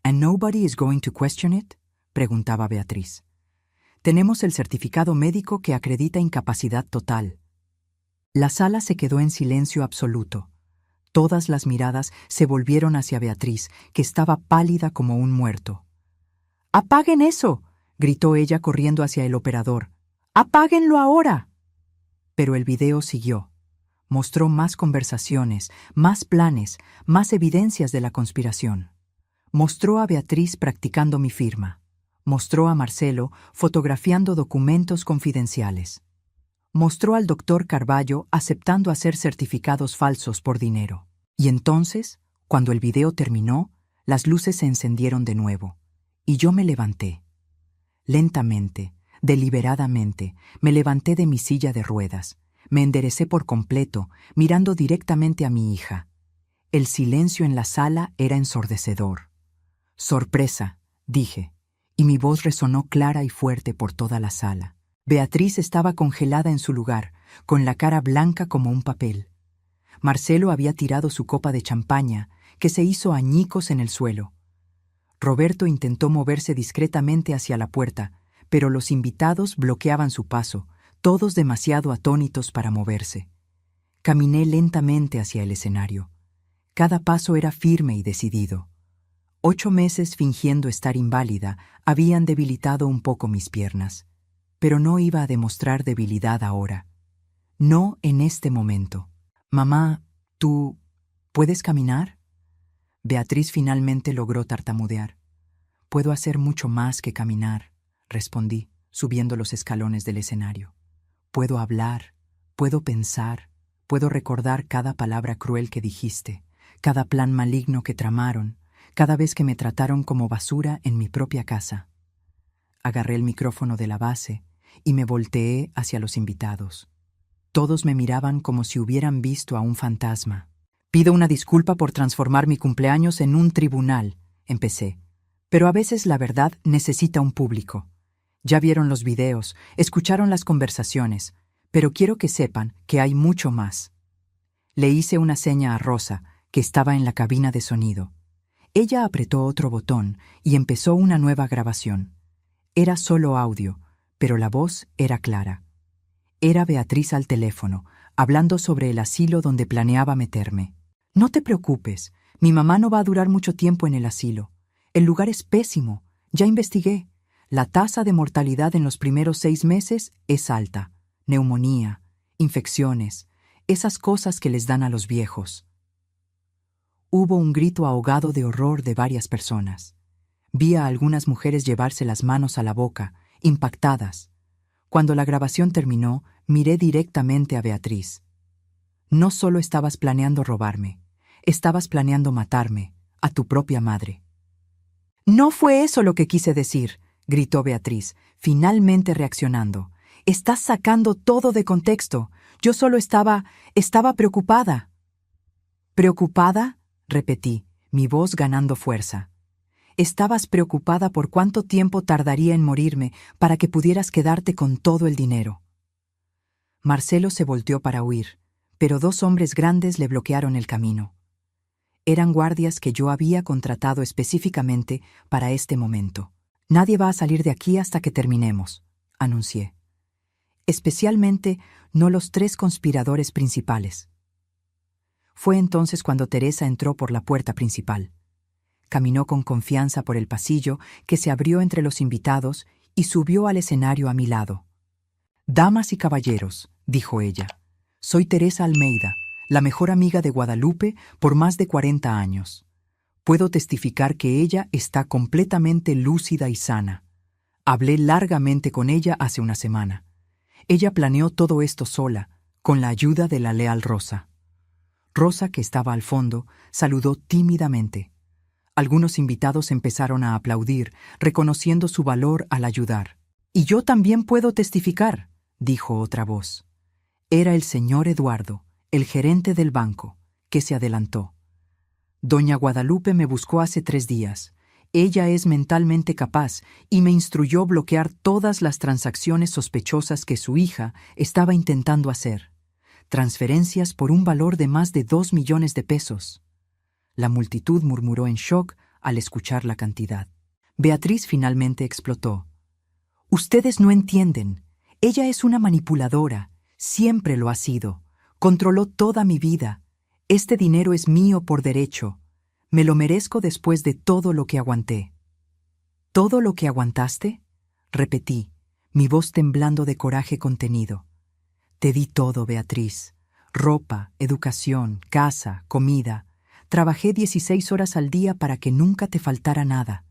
¿And nobody is going to question it?, preguntaba Beatriz. Tenemos el certificado médico que acredita incapacidad total. La sala se quedó en silencio absoluto. Todas las miradas se volvieron hacia Beatriz, que estaba pálida como un muerto. ¡Apaguen eso!, gritó ella corriendo hacia el operador. ¡Apáguenlo ahora! Pero el video siguió. Mostró más conversaciones, más planes, más evidencias de la conspiración. Mostró a Beatriz practicando mi firma. Mostró a Marcelo fotografiando documentos confidenciales. Mostró al doctor Carballo aceptando hacer certificados falsos por dinero. Y entonces, cuando el video terminó, las luces se encendieron de nuevo. Y yo me levanté. Lentamente, deliberadamente, me levanté de mi silla de ruedas. Me enderecé por completo, mirando directamente a mi hija. El silencio en la sala era ensordecedor. «Sorpresa», dije, y mi voz resonó clara y fuerte por toda la sala. Beatriz estaba congelada en su lugar, con la cara blanca como un papel. Marcelo había tirado su copa de champaña, que se hizo añicos en el suelo. Roberto intentó moverse discretamente hacia la puerta, pero los invitados bloqueaban su paso, todos demasiado atónitos para moverse. Caminé lentamente hacia el escenario. Cada paso era firme y decidido. 8 meses fingiendo estar inválida habían debilitado un poco mis piernas, pero no iba a demostrar debilidad ahora. No en este momento. «Mamá, ¿tú puedes caminar?» Beatriz finalmente logró tartamudear. «Puedo hacer mucho más que caminar», respondí, subiendo los escalones del escenario. «Puedo hablar, puedo pensar, puedo recordar cada palabra cruel que dijiste, cada plan maligno que tramaron, cada vez que me trataron como basura en mi propia casa». Agarré el micrófono de la base y me volteé hacia los invitados. Todos me miraban como si hubieran visto a un fantasma. «Pido una disculpa por transformar mi cumpleaños en un tribunal», empecé. «Pero a veces la verdad necesita un público. Ya vieron los videos, escucharon las conversaciones, pero quiero que sepan que hay mucho más». Le hice una seña a Rosa, que estaba en la cabina de sonido. Ella apretó otro botón y empezó una nueva grabación. Era solo audio, pero la voz era clara. Era Beatriz al teléfono, hablando sobre el asilo donde planeaba meterme. «No te preocupes, mi mamá no va a durar mucho tiempo en el asilo. El lugar es pésimo, ya investigué. La tasa de mortalidad en los primeros 6 meses es alta. Neumonía, infecciones, esas cosas que les dan a los viejos». Hubo un grito ahogado de horror de varias personas. Vi a algunas mujeres llevarse las manos a la boca, impactadas. Cuando la grabación terminó, miré directamente a Beatriz. «No solo estabas planeando robarme, estabas planeando matarme, a tu propia madre». «No fue eso lo que quise decir», gritó Beatriz, finalmente reaccionando. «Estás sacando todo de contexto. Yo solo estaba preocupada». «¿Preocupada?», repetí, mi voz ganando fuerza. «Estabas preocupada por cuánto tiempo tardaría en morirme para que pudieras quedarte con todo el dinero». Marcelo se volteó para huir, pero 2 hombres grandes le bloquearon el camino. Eran guardias que yo había contratado específicamente para este momento. «Nadie va a salir de aquí hasta que terminemos», anuncié. «Especialmente no los 3 conspiradores principales». Fue entonces cuando Teresa entró por la puerta principal. Caminó con confianza por el pasillo que se abrió entre los invitados y subió al escenario a mi lado. «Damas y caballeros», dijo ella, «soy Teresa Almeida, la mejor amiga de Guadalupe por más de 40 años. Puedo testificar que ella está completamente lúcida y sana. Hablé largamente con ella hace una semana. Ella planeó todo esto sola, con la ayuda de la leal Rosa». Rosa, que estaba al fondo, saludó tímidamente. Algunos invitados empezaron a aplaudir, reconociendo su valor al ayudar. «Y yo también puedo testificar», dijo otra voz. Era el señor Eduardo, el gerente del banco, que se adelantó. «Doña Guadalupe me buscó hace 3 días. Ella es mentalmente capaz y me instruyó bloquear todas las transacciones sospechosas que su hija estaba intentando hacer. Transferencias por un valor de más de 2 millones de pesos». La multitud murmuró en shock al escuchar la cantidad. Beatriz finalmente explotó. «Ustedes no entienden. Ella es una manipuladora. Siempre lo ha sido. Controló toda mi vida. Este dinero es mío por derecho. Me lo merezco después de todo lo que aguanté». «¿Todo lo que aguantaste?», repetí, mi voz temblando de coraje contenido. «Te di todo, Beatriz. Ropa, educación, casa, comida. Trabajé 16 horas al día para que nunca te faltara nada.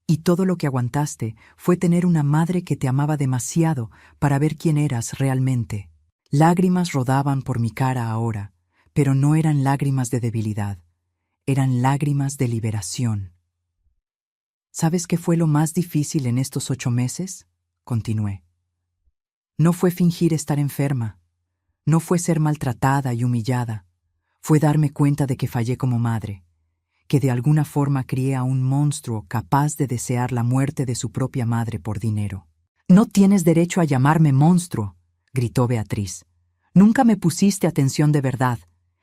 Y todo lo que aguantaste fue tener una madre que te amaba demasiado para ver quién eras realmente». Lágrimas rodaban por mi cara ahora, pero no eran lágrimas de debilidad. Eran lágrimas de liberación. «¿Sabes qué fue lo más difícil en estos 8 meses?», continué. «No fue fingir estar enferma. No fue ser maltratada y humillada. Fue darme cuenta de que fallé como madre, que de alguna forma crié a un monstruo capaz de desear la muerte de su propia madre por dinero». «No tienes derecho a llamarme monstruo», gritó Beatriz. «Nunca me pusiste atención de verdad.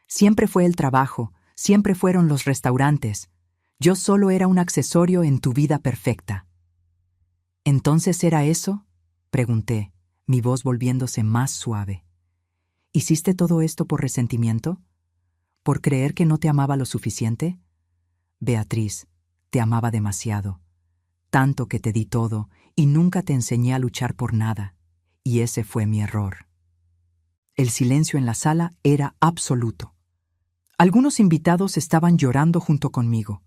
Siempre fue el trabajo, siempre fueron los restaurantes. Yo solo era un accesorio en tu vida perfecta». «¿Entonces era eso?», pregunté, mi voz volviéndose más suave. «¿Hiciste todo esto por resentimiento? ¿Por creer que no te amaba lo suficiente? Beatriz, te amaba demasiado. Tanto que te di todo y nunca te enseñé a luchar por nada. Y ese fue mi error». El silencio en la sala era absoluto. Algunos invitados estaban llorando junto conmigo.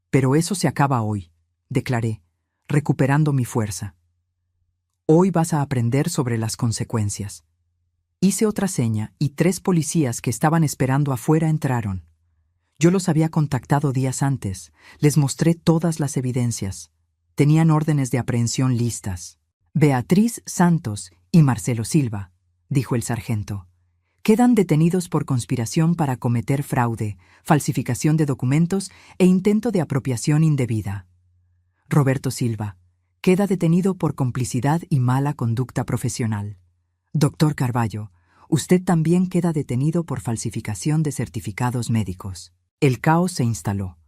«Pero eso se acaba hoy», declaré, recuperando mi fuerza. «Hoy vas a aprender sobre las consecuencias». Hice otra seña y 3 policías que estaban esperando afuera entraron. Yo los había contactado días antes. Les mostré todas las evidencias. Tenían órdenes de aprehensión listas. «Beatriz Santos y Marcelo Silva», dijo el sargento, «quedan detenidos por conspiración para cometer fraude, falsificación de documentos e intento de apropiación indebida. Roberto Silva queda detenido por complicidad y mala conducta profesional. Doctor Carballo, usted también queda detenido por falsificación de certificados médicos». El caos se instaló.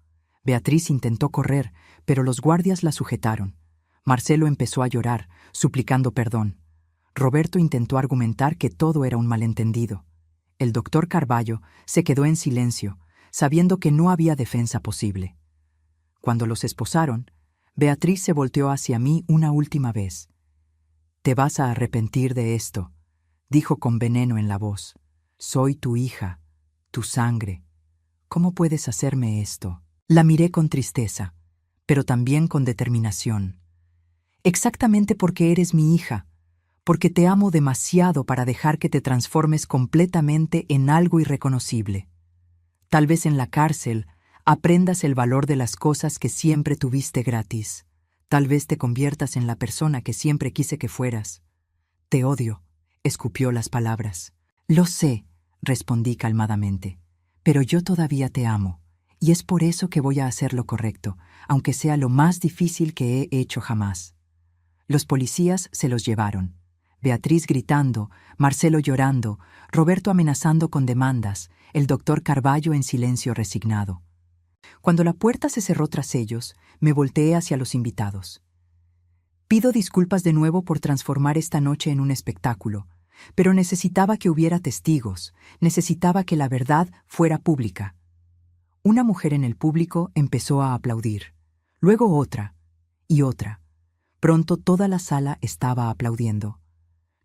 Beatriz intentó correr, pero los guardias la sujetaron. Marcelo empezó a llorar, suplicando perdón. Roberto intentó argumentar que todo era un malentendido. El doctor Carballo se quedó en silencio, sabiendo que no había defensa posible. Cuando los esposaron, Beatriz se volteó hacia mí una última vez. «Te vas a arrepentir de esto», dijo con veneno en la voz. «Soy tu hija, tu sangre. ¿Cómo puedes hacerme esto?». La miré con tristeza, pero también con determinación. «Exactamente porque eres mi hija, porque te amo demasiado para dejar que te transformes completamente en algo irreconocible. Tal vez en la cárcel aprendas el valor de las cosas que siempre tuviste gratis. Tal vez te conviertas en la persona que siempre quise que fueras. Te odio», escupió las palabras. «Lo sé», respondí calmadamente, «pero yo todavía te amo, y es por eso que voy a hacer lo correcto, aunque sea lo más difícil que he hecho jamás». Los policías se los llevaron. Beatriz gritando, Marcelo llorando, Roberto amenazando con demandas, el doctor Carballo en silencio resignado. Cuando la puerta se cerró tras ellos, me volteé hacia los invitados. «Pido disculpas de nuevo por transformar esta noche en un espectáculo, pero necesitaba que hubiera testigos, necesitaba que la verdad fuera pública. Una mujer en el público empezó a aplaudir, luego otra y otra. Pronto toda la sala estaba aplaudiendo.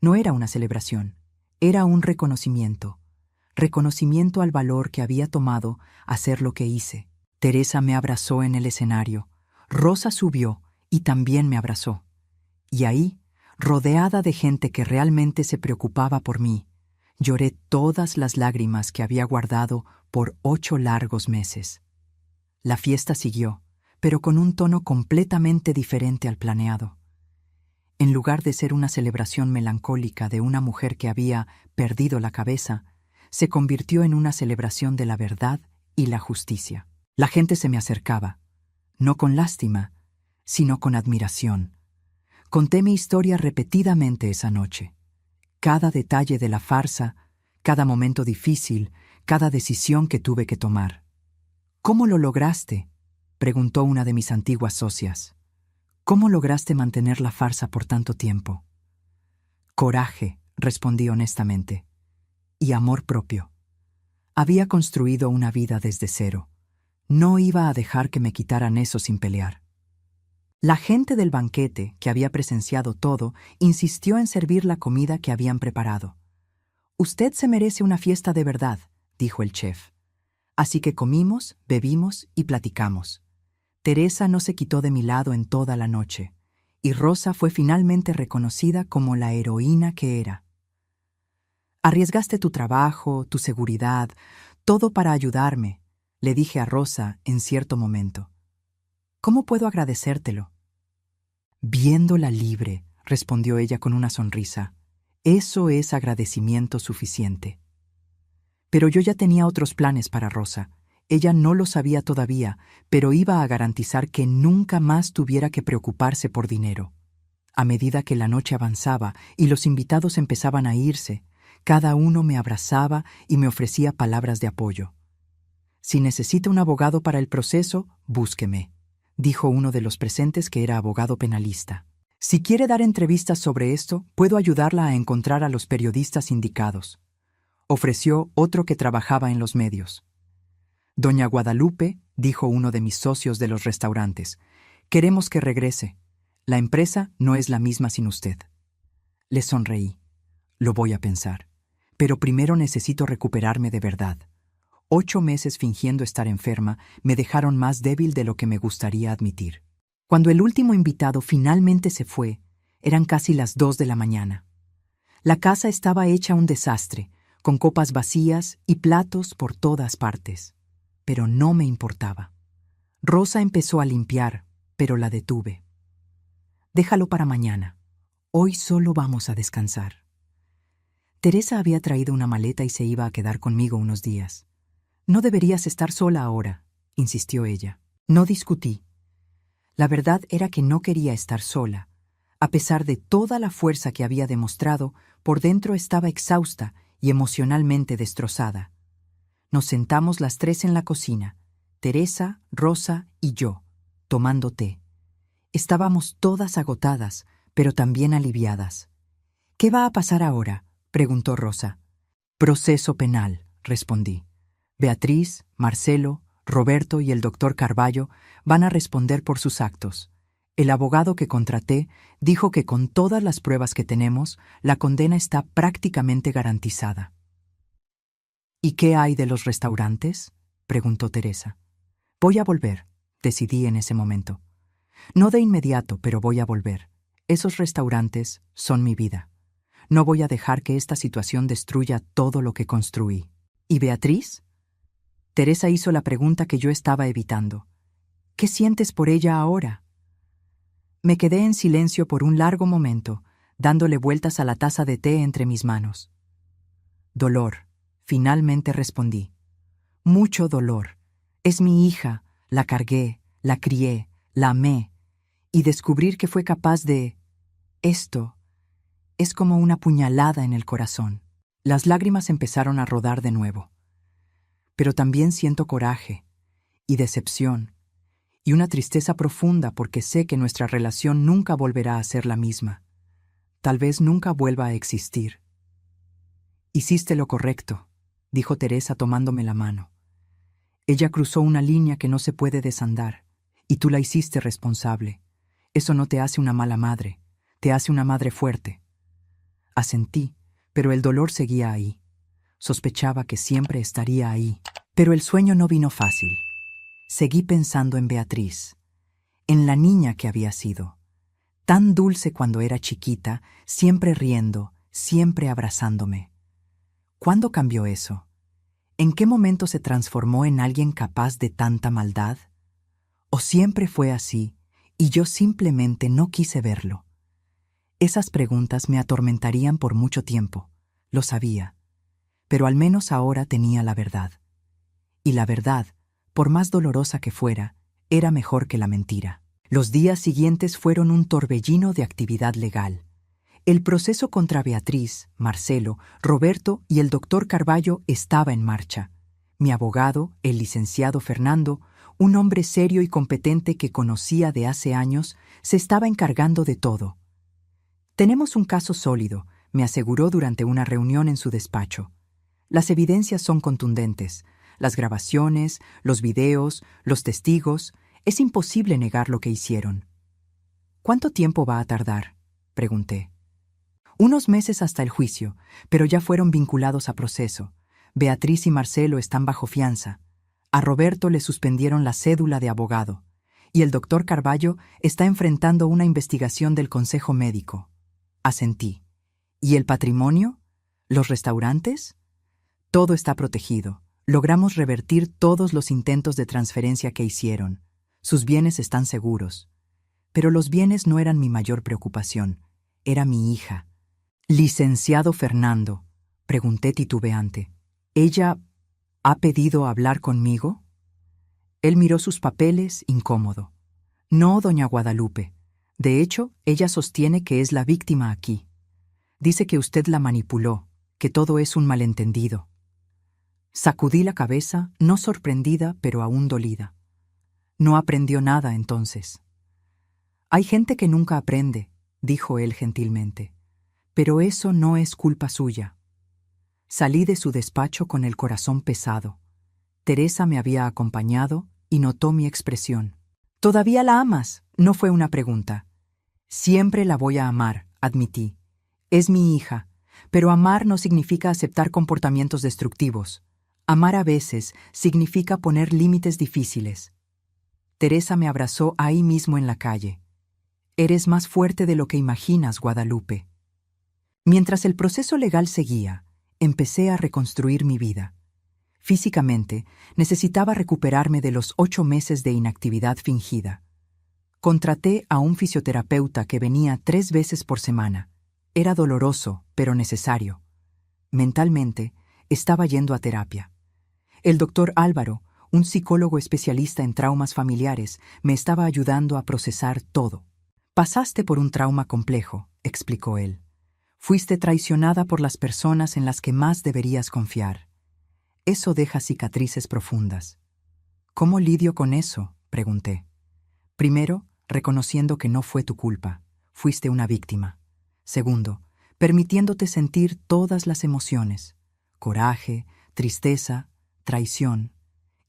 No era una celebración, era un reconocimiento. Reconocimiento al valor que había tomado hacer lo que hice. Teresa me abrazó en el escenario. Rosa subió y también me abrazó. Y ahí, rodeada de gente que realmente se preocupaba por mí, lloré todas las lágrimas que había guardado por 8 largos meses. La fiesta siguió, pero con un tono completamente diferente al planeado. En lugar de ser una celebración melancólica de una mujer que había perdido la cabeza, se convirtió en una celebración de la verdad y la justicia. La gente se me acercaba, no con lástima, sino con admiración. Conté mi historia repetidamente esa noche. Cada detalle de la farsa, cada momento difícil, cada decisión que tuve que tomar. ¿Cómo lo lograste?, preguntó una de mis antiguas socias. ¿Cómo lograste mantener la farsa por tanto tiempo? Coraje, respondí honestamente, y amor propio. Había construido una vida desde cero. No iba a dejar que me quitaran eso sin pelear. La gente del banquete, que había presenciado todo, insistió en servir la comida que habían preparado. «Usted se merece una fiesta de verdad», dijo el chef. Así que comimos, bebimos y platicamos. Teresa no se quitó de mi lado en toda la noche, y Rosa fue finalmente reconocida como la heroína que era. «Arriesgaste tu trabajo, tu seguridad, todo para ayudarme», le dije a Rosa en cierto momento. «¿Cómo puedo agradecértelo?» «Viéndola libre», respondió ella con una sonrisa. «Eso es agradecimiento suficiente». Pero yo ya tenía otros planes para Rosa. Ella no lo sabía todavía, pero iba a garantizar que nunca más tuviera que preocuparse por dinero. A medida que la noche avanzaba y los invitados empezaban a irse, cada uno me abrazaba y me ofrecía palabras de apoyo. «Si necesita un abogado para el proceso, búsqueme», dijo uno de los presentes que era abogado penalista. «Si quiere dar entrevistas sobre esto, puedo ayudarla a encontrar a los periodistas indicados», ofreció otro que trabajaba en los medios. «Doña Guadalupe», dijo uno de mis socios de los restaurantes, «queremos que regrese. La empresa no es la misma sin usted». Le sonreí. «Lo voy a pensar. Pero primero necesito recuperarme de verdad. 8 meses fingiendo estar enferma me dejaron más débil de lo que me gustaría admitir». Cuando el último invitado finalmente se fue, eran casi las 2 de la mañana. La casa estaba hecha un desastre, con copas vacías y platos por todas partes. Pero no me importaba. Rosa empezó a limpiar, pero la detuve. «Déjalo para mañana. Hoy solo vamos a descansar». Teresa había traído una maleta y se iba a quedar conmigo unos días. «No deberías estar sola ahora», insistió ella. No discutí. La verdad era que no quería estar sola. A pesar de toda la fuerza que había demostrado, por dentro estaba exhausta y emocionalmente destrozada. Nos sentamos las 3 en la cocina, Teresa, Rosa y yo, tomando té. Estábamos todas agotadas, pero también aliviadas. «¿Qué va a pasar ahora?», preguntó Rosa. «Proceso penal», respondí. «Beatriz, Marcelo, Roberto y el doctor Carballo van a responder por sus actos. El abogado que contraté dijo que con todas las pruebas que tenemos, la condena está prácticamente garantizada». «¿Y qué hay de los restaurantes?», preguntó Teresa. «Voy a volver», decidí en ese momento. «No de inmediato, pero voy a volver. Esos restaurantes son mi vida. No voy a dejar que esta situación destruya todo lo que construí». «¿Y Beatriz?». Teresa hizo la pregunta que yo estaba evitando. «¿Qué sientes por ella ahora?». Me quedé en silencio por un largo momento, dándole vueltas a la taza de té entre mis manos. «Dolor», finalmente respondí. «Mucho dolor. Es mi hija, la cargué, la crié, la amé, y descubrir que fue capaz de... esto es como una puñalada en el corazón». Las lágrimas empezaron a rodar de nuevo. Pero también siento coraje y decepción y una tristeza profunda porque sé que nuestra relación nunca volverá a ser la misma. Tal vez nunca vuelva a existir. Hiciste lo correcto, dijo Teresa tomándome la mano. Ella cruzó una línea que no se puede desandar, y tú la hiciste responsable. Eso no te hace una mala madre, te hace una madre fuerte. Asentí, pero el dolor seguía ahí. Sospechaba que siempre estaría ahí, pero el sueño no vino fácil. Seguí pensando en Beatriz, en la niña que había sido. Tan dulce cuando era chiquita, siempre riendo, siempre abrazándome. ¿Cuándo cambió eso? ¿En qué momento se transformó en alguien capaz de tanta maldad? ¿O siempre fue así, y yo simplemente no quise verlo? Esas preguntas me atormentarían por mucho tiempo, lo sabía, pero al menos ahora tenía la verdad. Y la verdad, por más dolorosa que fuera, era mejor que la mentira. Los días siguientes fueron un torbellino de actividad legal. El proceso contra Beatriz, Marcelo, Roberto y el doctor Carballo estaba en marcha. Mi abogado, el licenciado Fernando, un hombre serio y competente que conocía de hace años, se estaba encargando de todo. Tenemos un caso sólido, me aseguró durante una reunión en su despacho. Las evidencias son contundentes. Las grabaciones, los videos, los testigos, es imposible negar lo que hicieron. ¿Cuánto tiempo va a tardar?, pregunté. Unos meses hasta el juicio, pero ya fueron vinculados a proceso. Beatriz y Marcelo están bajo fianza. A Roberto le suspendieron la cédula de abogado. Y el doctor Carballo está enfrentando una investigación del Consejo Médico. Asentí. ¿Y el patrimonio? ¿Los restaurantes? Todo está protegido. Logramos revertir todos los intentos de transferencia que hicieron. Sus bienes están seguros. Pero los bienes no eran mi mayor preocupación. Era mi hija. Licenciado Fernando, pregunté titubeante. ¿Ella ha pedido hablar conmigo? Él miró sus papeles, incómodo. No, doña Guadalupe. De hecho, ella sostiene que es la víctima aquí. Dice que usted la manipuló, que todo es un malentendido. Sacudí la cabeza, no sorprendida, pero aún dolida. No aprendió nada entonces. Hay gente que nunca aprende, dijo él gentilmente. Pero eso no es culpa suya. Salí de su despacho con el corazón pesado. Teresa me había acompañado y notó mi expresión. ¿Todavía la amas?, no fue una pregunta. Siempre la voy a amar, admití. Es mi hija, pero amar no significa aceptar comportamientos destructivos. Amar a veces significa poner límites difíciles. Teresa me abrazó ahí mismo en la calle. Eres más fuerte de lo que imaginas, Guadalupe. Mientras el proceso legal seguía, empecé a reconstruir mi vida. Físicamente, necesitaba recuperarme de los 8 meses de inactividad fingida. Contraté a un fisioterapeuta que venía 3 veces por semana. Era doloroso, pero necesario. Mentalmente, estaba yendo a terapia. El doctor Álvaro, un psicólogo especialista en traumas familiares, me estaba ayudando a procesar todo. Pasaste por un trauma complejo, explicó él. Fuiste traicionada por las personas en las que más deberías confiar. Eso deja cicatrices profundas. ¿Cómo lidio con eso?, pregunté. Primero, reconociendo que no fue tu culpa. Fuiste una víctima. Segundo, permitiéndote sentir todas las emociones. Coraje, tristeza, traición.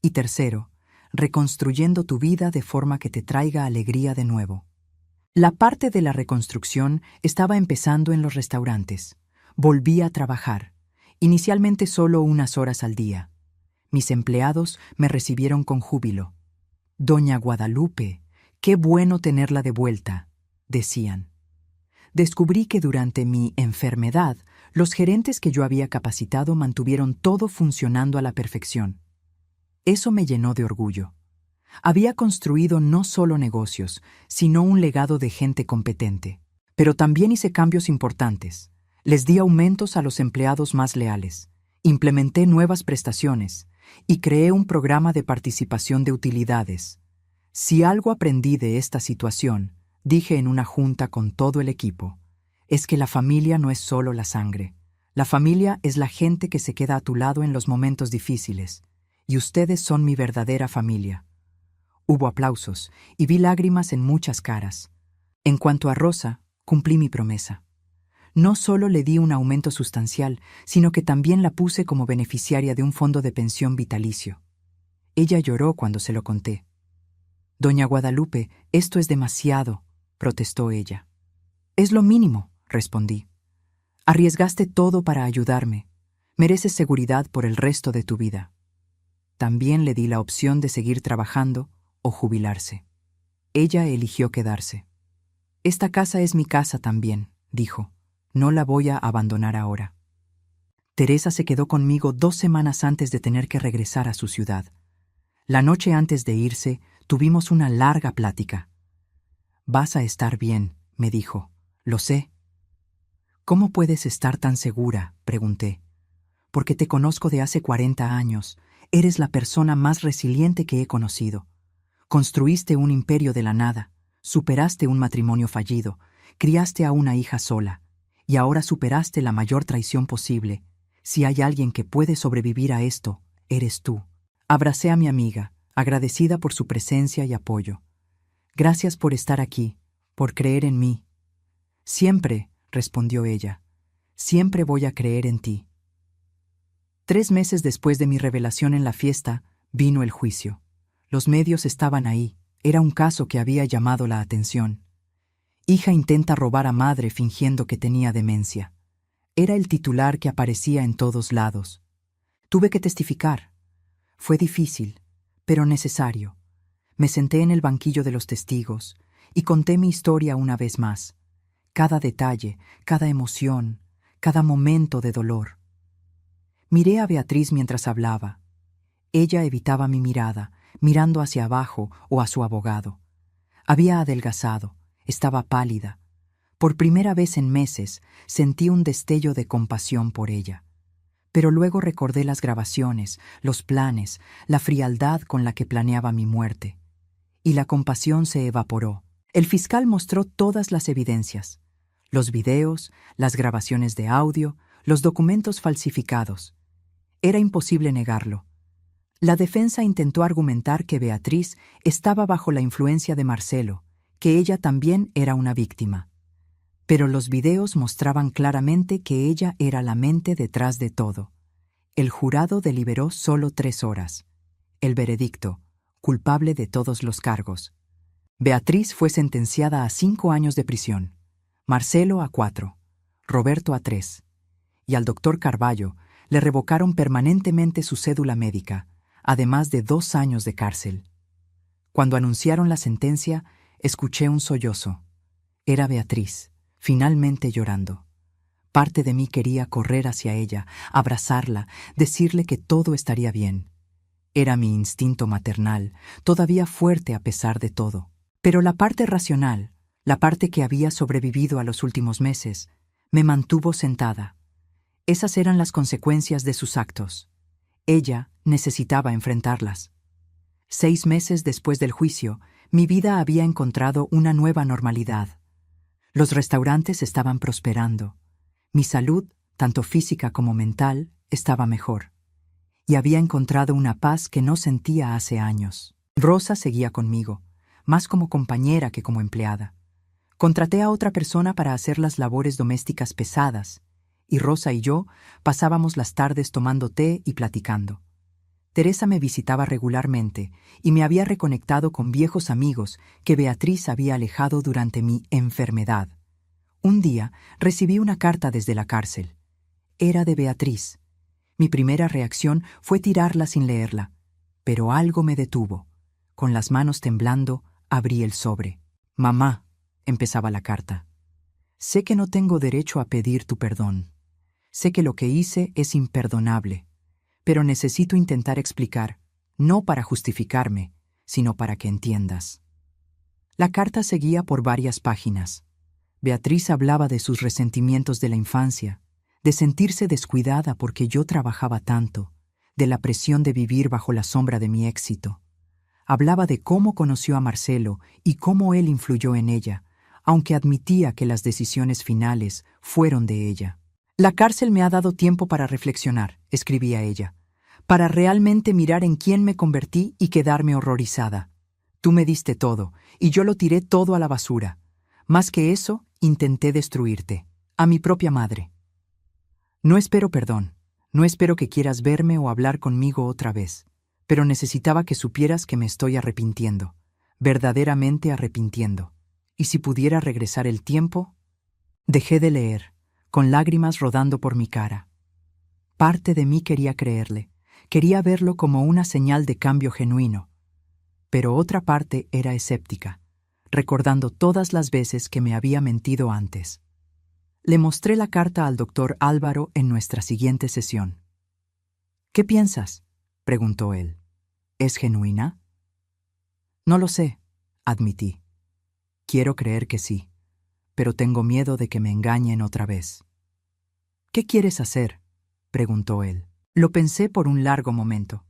Y tercero, reconstruyendo tu vida de forma que te traiga alegría de nuevo. La parte de la reconstrucción estaba empezando en los restaurantes. Volví a trabajar, inicialmente solo unas horas al día. Mis empleados me recibieron con júbilo. «Doña Guadalupe, qué bueno tenerla de vuelta», decían. Descubrí que durante mi enfermedad, los gerentes que yo había capacitado mantuvieron todo funcionando a la perfección. Eso me llenó de orgullo. Había construido no solo negocios, sino un legado de gente competente. Pero también hice cambios importantes. Les di aumentos a los empleados más leales, implementé nuevas prestaciones y creé un programa de participación de utilidades. Si algo aprendí de esta situación, dije en una junta con todo el equipo, es que la familia no es solo la sangre. La familia es la gente que se queda a tu lado en los momentos difíciles, y ustedes son mi verdadera familia. Hubo aplausos y vi lágrimas en muchas caras. En cuanto a Rosa, cumplí mi promesa. No solo le di un aumento sustancial, sino que también la puse como beneficiaria de un fondo de pensión vitalicio. Ella lloró cuando se lo conté. «Doña Guadalupe, esto es demasiado», protestó ella. «Es lo mínimo», respondí. «Arriesgaste todo para ayudarme. Mereces seguridad por el resto de tu vida». También le di la opción de seguir trabajando o jubilarse. Ella eligió quedarse. «Esta casa es mi casa también», dijo. «No la voy a abandonar ahora». Teresa se quedó conmigo 2 semanas antes de tener que regresar a su ciudad. La noche antes de irse, tuvimos una larga plática. «Vas a estar bien», me dijo. «Lo sé». «¿Cómo puedes estar tan segura?», pregunté. «Porque te conozco de hace 40 años. Eres la persona más resiliente que he conocido. Construiste un imperio de la nada, superaste un matrimonio fallido, criaste a una hija sola, y ahora superaste la mayor traición posible. Si hay alguien que puede sobrevivir a esto, eres tú». Abracé a mi amiga, agradecida por su presencia y apoyo. «Gracias por estar aquí, por creer en mí». «Siempre», respondió ella, «siempre voy a creer en ti». 3 meses después de mi revelación en la fiesta, vino el juicio. Los medios estaban ahí. Era un caso que había llamado la atención. «Hija intenta robar a madre fingiendo que tenía demencia». Era el titular que aparecía en todos lados. Tuve que testificar. Fue difícil, pero necesario. Me senté en el banquillo de los testigos y conté mi historia una vez más. Cada detalle, cada emoción, cada momento de dolor. Miré a Beatriz mientras hablaba. Ella evitaba mi mirada, mirando hacia abajo o a su abogado. Había adelgazado, estaba pálida. Por primera vez en meses sentí un destello de compasión por ella. Pero luego recordé las grabaciones, los planes, la frialdad con la que planeaba mi muerte. Y la compasión se evaporó. El fiscal mostró todas las evidencias: los videos, las grabaciones de audio, los documentos falsificados. Era imposible negarlo. La defensa intentó argumentar que Beatriz estaba bajo la influencia de Marcelo, que ella también era una víctima. Pero los videos mostraban claramente que ella era la mente detrás de todo. El jurado deliberó solo 3 horas. El veredicto: culpable de todos los cargos. Beatriz fue sentenciada a 5 años de prisión, Marcelo a 4, Roberto a 3. Y al doctor Carballo le revocaron permanentemente su cédula médica, además de 2 años de cárcel. Cuando anunciaron la sentencia, escuché un sollozo. Era Beatriz, finalmente llorando. Parte de mí quería correr hacia ella, abrazarla, decirle que todo estaría bien. Era mi instinto maternal, todavía fuerte a pesar de todo. Pero la parte racional, la parte que había sobrevivido a los últimos meses, me mantuvo sentada. Esas eran las consecuencias de sus actos. Ella necesitaba enfrentarlas. 6 meses después del juicio, mi vida había encontrado una nueva normalidad. Los restaurantes estaban prosperando. Mi salud, tanto física como mental, estaba mejor. Y había encontrado una paz que no sentía hace años. Rosa seguía conmigo, más como compañera que como empleada. Contraté a otra persona para hacer las labores domésticas pesadas, y Rosa y yo pasábamos las tardes tomando té y platicando. Teresa me visitaba regularmente y me había reconectado con viejos amigos que Beatriz había alejado durante mi enfermedad. Un día recibí una carta desde la cárcel. Era de Beatriz. Mi primera reacción fue tirarla sin leerla, pero algo me detuvo. Con las manos temblando, abrí el sobre. «Mamá», empezaba la carta, «sé que no tengo derecho a pedir tu perdón. Sé que lo que hice es imperdonable, pero necesito intentar explicar, no para justificarme, sino para que entiendas». La carta seguía por varias páginas. Beatriz hablaba de sus resentimientos de la infancia, de sentirse descuidada porque yo trabajaba tanto, de la presión de vivir bajo la sombra de mi éxito. Hablaba de cómo conoció a Marcelo y cómo él influyó en ella, aunque admitía que las decisiones finales fueron de ella. «La cárcel me ha dado tiempo para reflexionar», escribía ella, «para realmente mirar en quién me convertí y quedarme horrorizada. Tú me diste todo, y yo lo tiré todo a la basura. Más que eso, intenté destruirte. A mi propia madre. No espero perdón, no espero que quieras verme o hablar conmigo otra vez, pero necesitaba que supieras que me estoy arrepintiendo, verdaderamente arrepintiendo. Y si pudiera regresar el tiempo, dejé de leer, con lágrimas rodando por mi cara. Parte de mí quería creerle, quería verlo como una señal de cambio genuino, pero otra parte era escéptica, recordando todas las veces que me había mentido antes. Le mostré la carta al doctor Álvaro en nuestra siguiente sesión. «¿Qué piensas?», preguntó él. «¿Es genuina?». «No lo sé», admití. «Quiero creer que sí, pero tengo miedo de que me engañen otra vez». «¿Qué quieres hacer?», preguntó él. Lo pensé por un largo momento.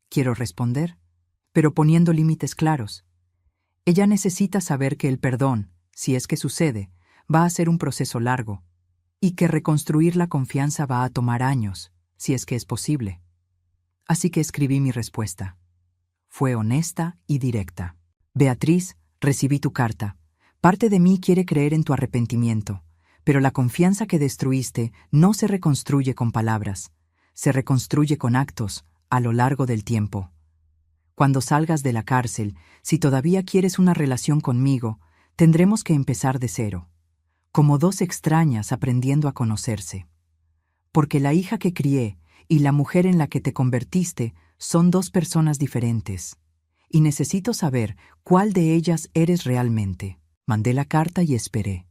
Quiero responder, pero poniendo límites claros. Ella necesita saber que el perdón, si es que sucede, va a ser un proceso largo, y que reconstruir la confianza va a tomar años, si es que es posible. Así que escribí mi respuesta. Fue honesta y directa. «Beatriz, recibí tu carta. Parte de mí quiere creer en tu arrepentimiento, pero la confianza que destruiste no se reconstruye con palabras, se reconstruye con actos a lo largo del tiempo. Cuando salgas de la cárcel, si todavía quieres una relación conmigo, tendremos que empezar de cero, como dos extrañas aprendiendo a conocerse. Porque la hija que crié y la mujer en la que te convertiste son dos personas diferentes, y necesito saber cuál de ellas eres realmente». Mandé la carta y esperé.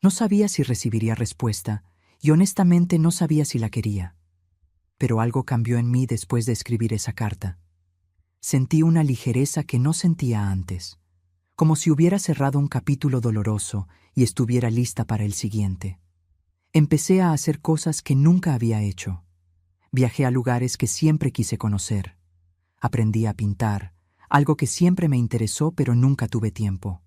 No sabía si recibiría respuesta, y honestamente no sabía si la quería. Pero algo cambió en mí después de escribir esa carta. Sentí una ligereza que no sentía antes, como si hubiera cerrado un capítulo doloroso y estuviera lista para el siguiente. Empecé a hacer cosas que nunca había hecho. Viajé a lugares que siempre quise conocer. Aprendí a pintar, algo que siempre me interesó pero nunca tuve tiempo.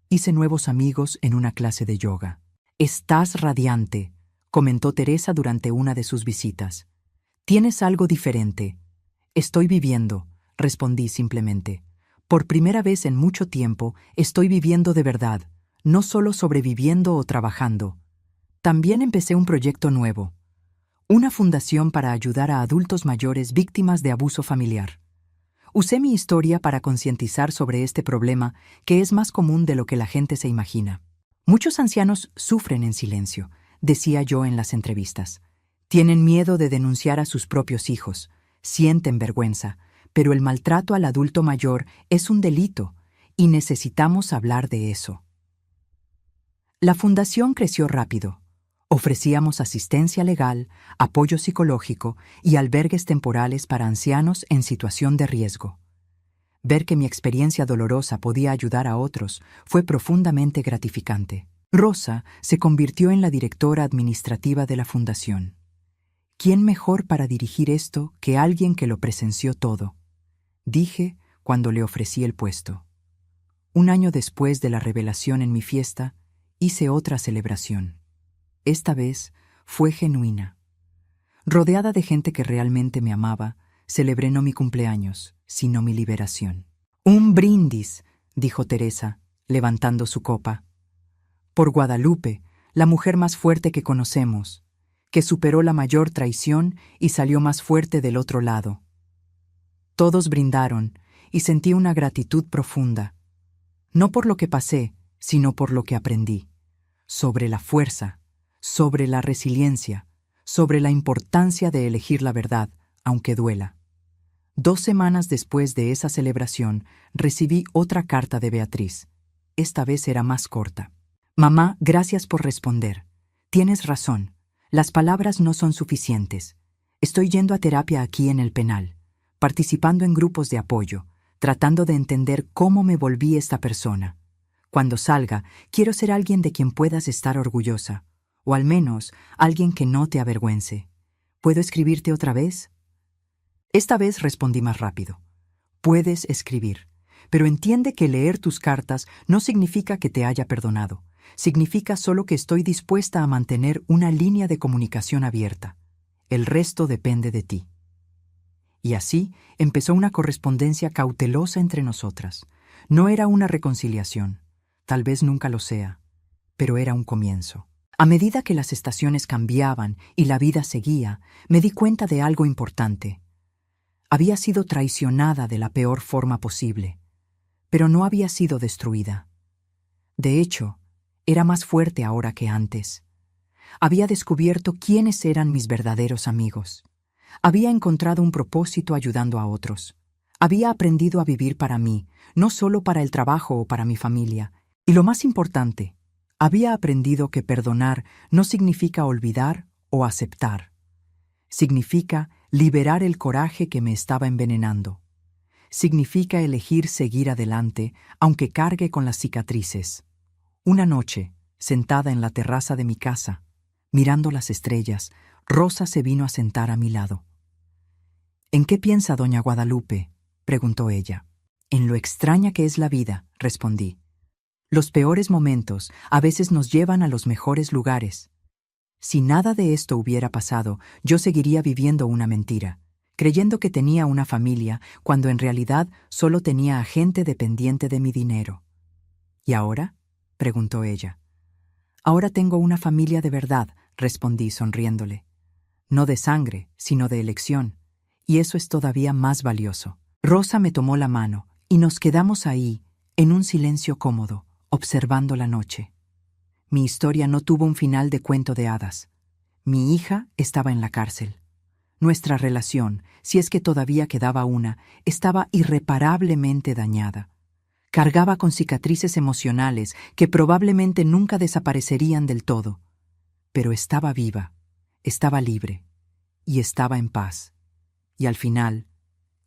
Hice nuevos amigos en una clase de yoga. «Estás radiante», comentó Teresa durante una de sus visitas. «Tienes algo diferente». «Estoy viviendo», respondí simplemente. «Por primera vez en mucho tiempo estoy viviendo de verdad, no solo sobreviviendo o trabajando». También empecé un proyecto nuevo, una fundación para ayudar a adultos mayores víctimas de abuso familiar. Usé mi historia para concientizar sobre este problema que es más común de lo que la gente se imagina. «Muchos ancianos sufren en silencio», decía yo en las entrevistas. «Tienen miedo de denunciar a sus propios hijos, sienten vergüenza, pero el maltrato al adulto mayor es un delito y necesitamos hablar de eso». La fundación creció rápido. Ofrecíamos asistencia legal, apoyo psicológico y albergues temporales para ancianos en situación de riesgo. Ver que mi experiencia dolorosa podía ayudar a otros fue profundamente gratificante. Rosa se convirtió en la directora administrativa de la fundación. ¿Quién mejor para dirigir esto que alguien que lo presenció todo?, dije cuando le ofrecí el puesto. Un año después de la revelación en mi fiesta, hice otra celebración. Esta vez fue genuina. Rodeada de gente que realmente me amaba, celebré no mi cumpleaños, sino mi liberación. «Un brindis», dijo Teresa, levantando su copa. «Por Guadalupe, la mujer más fuerte que conocemos, que superó la mayor traición y salió más fuerte del otro lado». Todos brindaron y sentí una gratitud profunda, no por lo que pasé, sino por lo que aprendí, sobre la fuerza, sobre la resiliencia, sobre la importancia de elegir la verdad, aunque duela. 2 semanas después de esa celebración, recibí otra carta de Beatriz. Esta vez era más corta. «Mamá, gracias por responder. Tienes razón. Las palabras no son suficientes. Estoy yendo a terapia aquí en el penal, participando en grupos de apoyo, tratando de entender cómo me volví esta persona. Cuando salga, quiero ser alguien de quien puedas estar orgullosa, o al menos alguien que no te avergüence. ¿Puedo escribirte otra vez?». Esta vez respondí más rápido. «Puedes escribir, pero entiende que leer tus cartas no significa que te haya perdonado. Significa solo que estoy dispuesta a mantener una línea de comunicación abierta. El resto depende de ti». Y así empezó una correspondencia cautelosa entre nosotras. No era una reconciliación, tal vez nunca lo sea, pero era un comienzo. A medida que las estaciones cambiaban y la vida seguía, me di cuenta de algo importante. Había sido traicionada de la peor forma posible, pero no había sido destruida. De hecho, era más fuerte ahora que antes. Había descubierto quiénes eran mis verdaderos amigos. Había encontrado un propósito ayudando a otros. Había aprendido a vivir para mí, no solo para el trabajo o para mi familia. Y lo más importante, había aprendido que perdonar no significa olvidar o aceptar. Significa liberar el coraje que me estaba envenenando. Significa elegir seguir adelante, aunque cargue con las cicatrices. Una noche, sentada en la terraza de mi casa, mirando las estrellas, Rosa se vino a sentar a mi lado. «¿En qué piensa doña Guadalupe?», preguntó ella. «En lo extraña que es la vida», respondí. «Los peores momentos a veces nos llevan a los mejores lugares. Si nada de esto hubiera pasado, yo seguiría viviendo una mentira, creyendo que tenía una familia cuando en realidad solo tenía a gente dependiente de mi dinero». «¿Y ahora?», preguntó ella. «Ahora tengo una familia de verdad», respondí sonriéndole. «No de sangre, sino de elección, y eso es todavía más valioso». Rosa me tomó la mano y nos quedamos ahí, en un silencio cómodo, observando la noche. Mi historia no tuvo un final de cuento de hadas. Mi hija estaba en la cárcel. Nuestra relación, si es que todavía quedaba una, estaba irreparablemente dañada. Cargaba con cicatrices emocionales que probablemente nunca desaparecerían del todo. Pero estaba viva, estaba libre y estaba en paz. Y al final,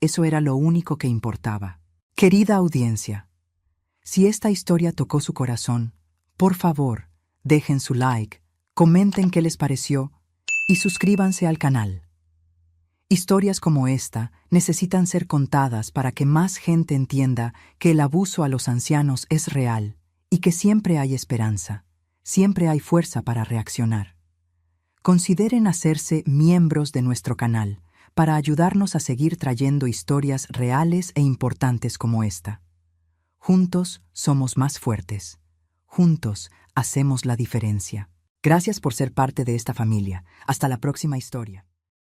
eso era lo único que importaba. Querida audiencia, si esta historia tocó su corazón, por favor, dejen su like, comenten qué les pareció y suscríbanse al canal. Historias como esta necesitan ser contadas para que más gente entienda que el abuso a los ancianos es real y que siempre hay esperanza, siempre hay fuerza para reaccionar. Consideren hacerse miembros de nuestro canal para ayudarnos a seguir trayendo historias reales e importantes como esta. Juntos somos más fuertes. Juntos hacemos la diferencia. Gracias por ser parte de esta familia. Hasta la próxima historia.